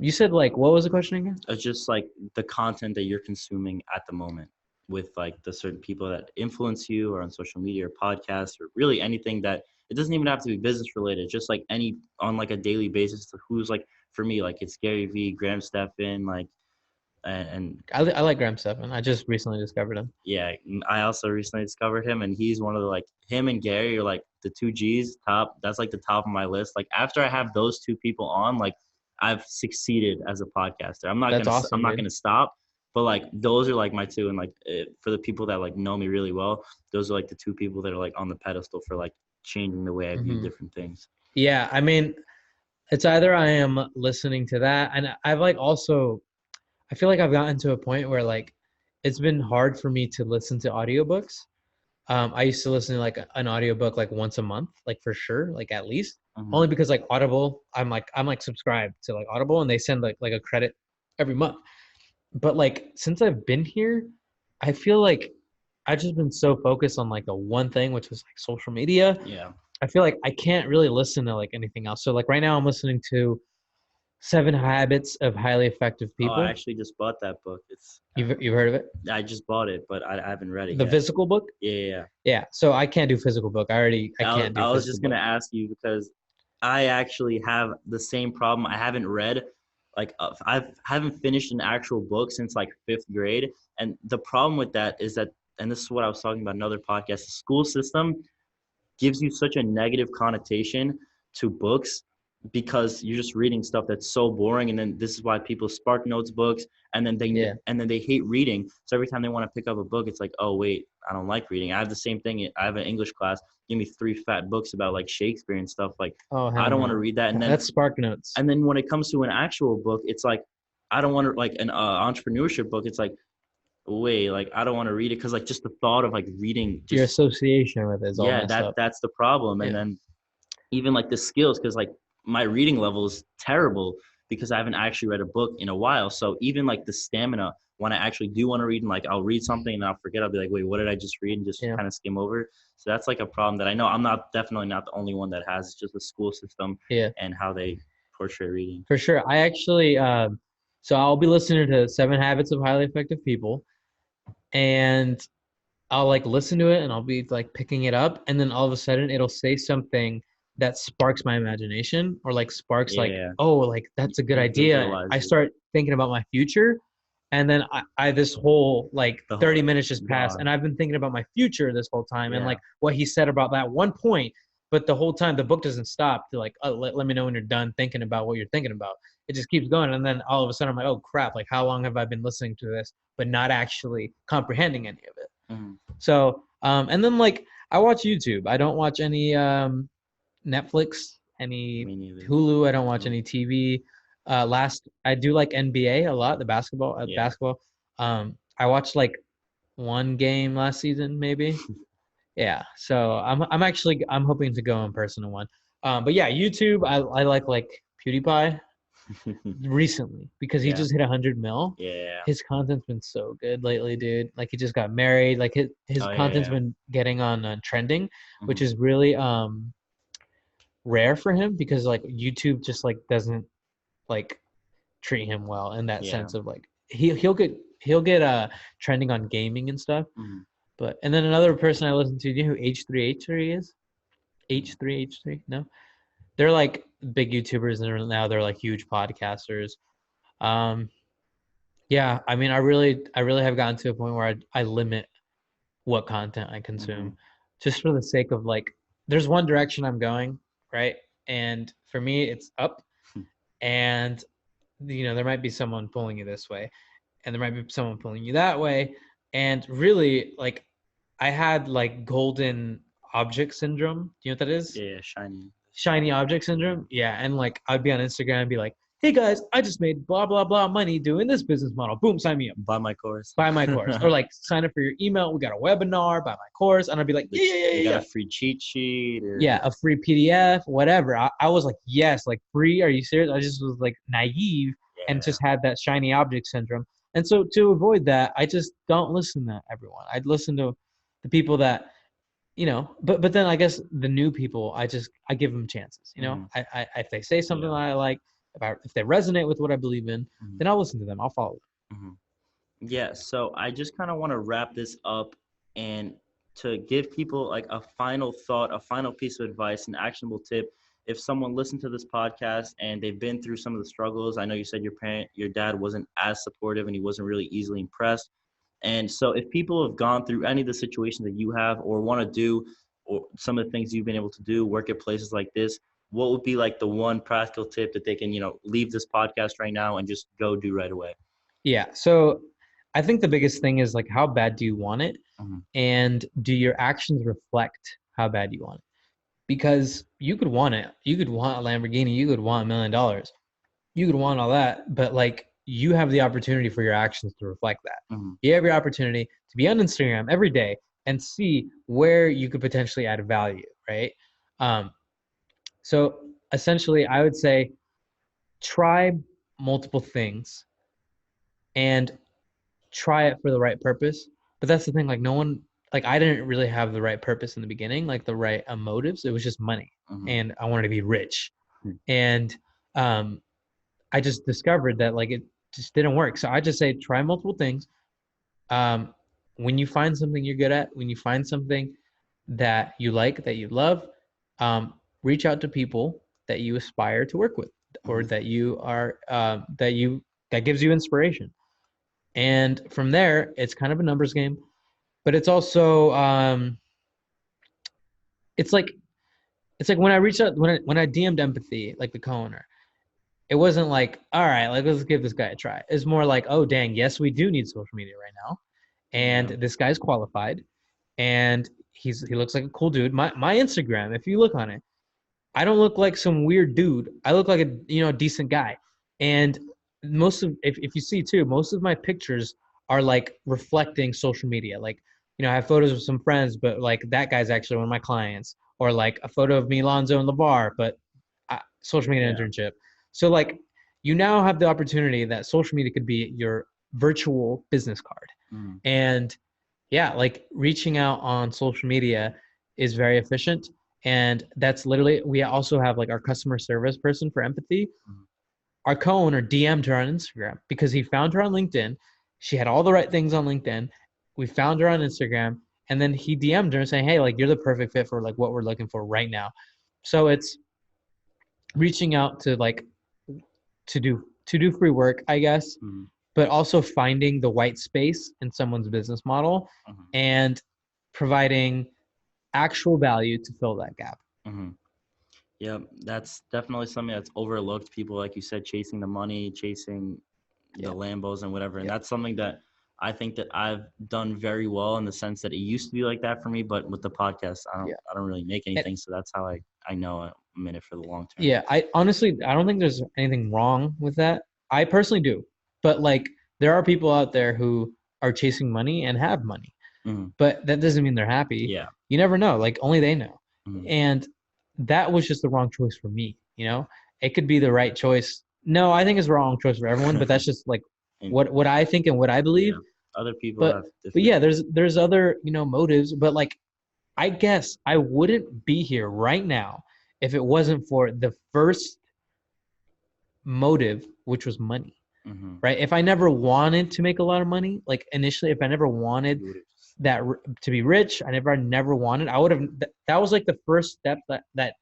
You said like what was the question again? It's just like the content that you're consuming at the moment with like the certain people that influence you or on social media or podcasts or really anything that it doesn't even have to be business related, just like any on like a daily basis. Who's like for me, like it's Gary V, Graham Stephan, like and I like Graham Stephan. I just recently discovered him. yeah, I also recently discovered him, and he's one of the like him and Gary are like the two G's top. That's like the top of my list. Like after I have those two people on, like I've succeeded as a podcaster. That's I'm awesome, not dude. gonna stop. But like those are like my two, and like for the people that like know me really well, those are like the two people that are like on the pedestal for like changing the way I view Hmm. different things. Yeah, I mean, it's either I am listening to that, and I've like also I feel like I've gotten to a point where like it's been hard for me to listen to audiobooks. I used to listen to like an audiobook like once a month, like for sure, like at least. Hmm. Only because like Audible, I'm like subscribed to like Audible and they send like a credit every month. But like since I've been here, I feel like I've just been so focused on like the one thing, which was like social media. Yeah. I feel like I can't really listen to like anything else. So like right now I'm listening to Seven Habits of Highly Effective Oh, I People. actually just bought that book. It's You've heard of it? I just bought it, but I haven't read it The yet. physical book? Yeah, yeah, yeah. Yeah. So I can't do physical book. I can't do I was physical just gonna book. ask you because I actually have the same problem. I haven't read like I haven't finished an actual book since like fifth grade, and the problem with that is that, and this is what I was talking about in another podcast. The school system gives you such a negative connotation to books because you're just reading stuff that's so boring, and then this is why people spark notes books, Yeah. and then they hate reading, so every time they want to pick up a book it's like, oh wait, I don't like reading. I have the same thing. I have an English class, give me three fat books about like Shakespeare and stuff, like Oh I hell don't want to no. read that. That's Spark Notes. And then when it comes to an actual book it's like I don't want to, like an entrepreneurship book, it's like wait, like I don't want to read it because like just the thought of like reading Your just, association with it is all yeah, messed up. that's the problem. And Yeah. then even like the skills, because like my reading level is terrible because I haven't actually read a book in a while. So even like the stamina when I actually do want to read, and like I'll read something and I'll forget, I'll be like, wait, what did I just read, and just Yeah. kind of skim over. So that's like a problem that I know I'm not, definitely not the only one that has. It's just the school system Yeah. and how they portray reading. For sure. I actually so I'll be listening to Seven Habits of Highly Effective People and I'll like listen to it and I'll be like picking it up and then all of a sudden it'll say something that sparks my imagination or like sparks like, Yeah, oh, like that's a good it idea. I visualizes start thinking about my future and then I this whole like the 30 whole minutes just passed and gone. I've been thinking about my future this whole time and Yeah. like what he said about that one point, but the whole time the book doesn't stop to like, oh, let me know when you're done thinking about what you're thinking about. It just keeps going and then all of a sudden I'm like, oh crap, like how long have I been listening to this but not actually comprehending any of it. Mhm. So, and then like I watch YouTube. I don't watch any Netflix, any Me neither. Hulu. I don't watch Nope. any TV. Last I do like NBA a lot, the basketball. Yeah. Basketball. I watched like one game last season, maybe. Yeah. So I'm actually I'm hoping to go in person to one. But yeah, YouTube. I like PewDiePie. recently because he Yeah. just hit 100 mil. Yeah. His content's been so good lately, dude. Like he just got married. Like his Oh yeah. content's Yeah. been getting on trending, which Hmm. is really rare for him because like YouTube just like doesn't like treat him well in that Yeah. sense of like he'll get trending on gaming and stuff. Hmm. But and then another person I listen to, do you know who H3H3 is? Hmm. H3H3? No. They're like big YouTubers and now they're like huge podcasters. Um yeah, I mean I really have gotten to a point where I limit what content I Hmm. consume just for the sake of like there's one direction I'm going, right? And for me it's up and there might be someone pulling you this way and there might be someone pulling you that way and really like I had like golden object syndrome. Do you know what that is? Yeah. Yeah. Shiny. Shiny object Yeah. syndrome. Yeah, and like I'd be on Instagram and be like, "Hey guys, I just made blah blah blah money doing this business model. Boom, sign me up. Buy my course. Buy my course." Or like sign up for your email. We got a webinar. Buy my course, and I'd be like, "Yeah, yeah, yeah, You yeah, got a yeah." free cheat sheet or Yeah, a free PDF, whatever. I was like, yes, like free. Are you serious? I just was like naive and yeah. just had that shiny object syndrome. And so to avoid that, I just don't listen to everyone. I'd listen to the people that but then I guess the new people, I give them chances. Hmm. I if they say something Yeah. that I like, if they resonate with what I believe in, Hmm. then I'll listen to them. I'll follow them. Hmm. Yeah, so I just kind of want to wrap this up and to give people like a final thought, a final piece of advice, an actionable tip. If someone listened to this podcast and they've been through some of the struggles, I know you said your dad wasn't as supportive and he wasn't really easily impressed. And so if people have gone through any of the situations that you have or want to do or some of the things you've been able to do, work at places like this, what would be like the one practical tip that they can, leave this podcast right now and just go do right away? Yeah. So I think the biggest thing is like how bad do you want it, Hmm. and do your actions reflect how bad you want it? Because you could want it, you could want a Lamborghini, you could want $1 million, you could want all that, but like you have the opportunity for your actions to reflect that. Hmm. You have your opportunity to be on Instagram every day and see where you could potentially add value, right? Um, so essentially, I would say try multiple things and try it for the right purpose. But that's the thing, like no one, like I didn't really have the right purpose in the beginning, like the right motives. It was just money, Hmm. and I wanted to be rich, and um, I just discovered that like it just didn't work. So I just say try multiple things. Um, when you find something you're good at, when you find something that you like, that you love, reach out to people that you aspire to work with, or Hmm. that you are that gives you inspiration. And from there, it's kind of a numbers game, but it's also it's like it's like when I reached out when I DM'd empathy, like the co-owner, it wasn't like, all right, like let's give this guy a try. It's more like, oh dang, yes, we do need social media right now, and Yeah. this guy's qualified, and he looks like a cool dude. My Instagram, if you look on it, I don't look like some weird dude. I look like a decent guy. And most of if you see too, most of my pictures are like reflecting social media. Like, I have photos of some friends, but like that guy's actually one of my clients. Or like a photo of me, Lonzo, in the bar, but social media Yeah. internship. So like you now have the opportunity that social media could be your virtual business card. Hmm. And yeah, like reaching out on social media is very efficient. And that's literally, we also have like our customer service person for empathy. Hmm. Our co owner DM'd her on Instagram because he found her on LinkedIn. She had all the right things on LinkedIn. We found her on Instagram. And then he DM'd her saying, hey, like you're the perfect fit for like what we're looking for right now. So it's reaching out to like to do free work, I guess, Hmm. but also finding the white space in someone's business model Hmm. and providing actual value to fill that gap. Hmm. Yeah, that's definitely something that's overlooked. People, like you said, chasing the money, chasing the Yeah. Lambos and whatever. And Yeah. that's something that I think that I've done very well in the sense that it used to be like that for me, but with the podcast, Yeah. I don't really make And anything. So that's how I know I'm in it for the long term. yeah, I honestly I don't think there's anything wrong with that. I personally do. But like there are people out there who are chasing money and have money. Hmm. But that doesn't mean they're happy. Yeah. You never know. Like only they know. Hmm. And that was just the wrong choice for me. It could be the right choice No, I think it's the wrong choice for everyone, but that's just like And what I think and what I yeah, believe. other people But have but different. yeah, there's other, motives, but like I guess I wouldn't be here right now if it wasn't for the first motive, which was money, Hmm. right? If I never wanted to make a lot of money, like initially, if I never wanted You would have just that to be rich, I never wanted, I would have, that was like the first step that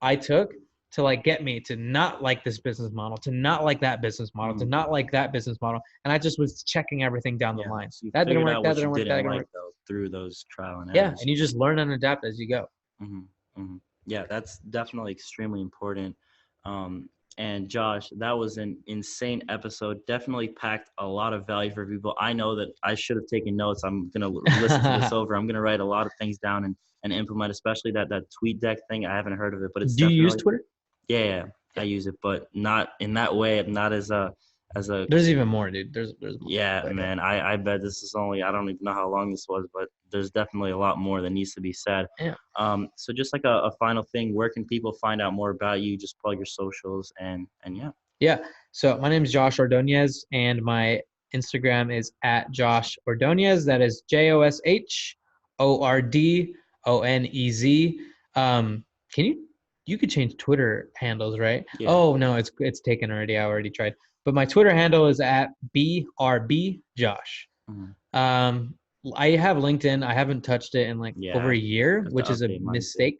I took to like get me to not like this business model, to not like that business model, to mm, not like that business model. And I just was checking everything down the yeah. line. So you That didn't figured work, out that what you didn't work, that didn't didn't like work. though through those trial and Yeah. errors. And you just learn and adapt as you go. Hmm. Hmm. Yeah, that's definitely extremely important. Um, and Josh, that was an insane episode. Definitely packed a lot of value for people. I know that I should have taken notes. I'm gonna listen to this over. I'm gonna write a lot of things down and implement, especially that tweet deck thing. I haven't heard of it, but it's Do you use definitely Twitter? yeah, yeah, I Yeah. use it, but not in that way. Not as a There's even more, dude. There's more. yeah, But yeah. man. I bet this is only I don't even know how long this was, but there's definitely a lot more that needs to be said. Yeah. So just like a final thing, where can people find out more about you? Just plug your socials and yeah. Yeah. So my name is Josh Ordoñez, and my Instagram is at Josh Ordoñez. That is JoshOrdonez. Can you could change Twitter handles, right? Yeah. Oh no, it's taken already. I already tried. But my Twitter handle is at BRBJosh. Mhm. Um, I have LinkedIn. I haven't touched it in like Yeah, over I a year, have to which is a update mine too. mistake,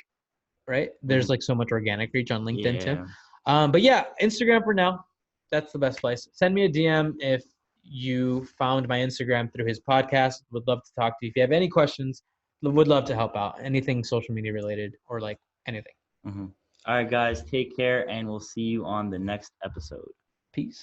right? There's Mhm. like so much organic reach on LinkedIn too. Yeah. But yeah, Instagram for now. That's the best place. Send me a DM if you found my Instagram through his podcast. Would love to talk to you. If you have any questions, would love to help out. Anything social media related or like anything. Mhm. All right, guys, take care, and we'll see you on the next episode. Peace.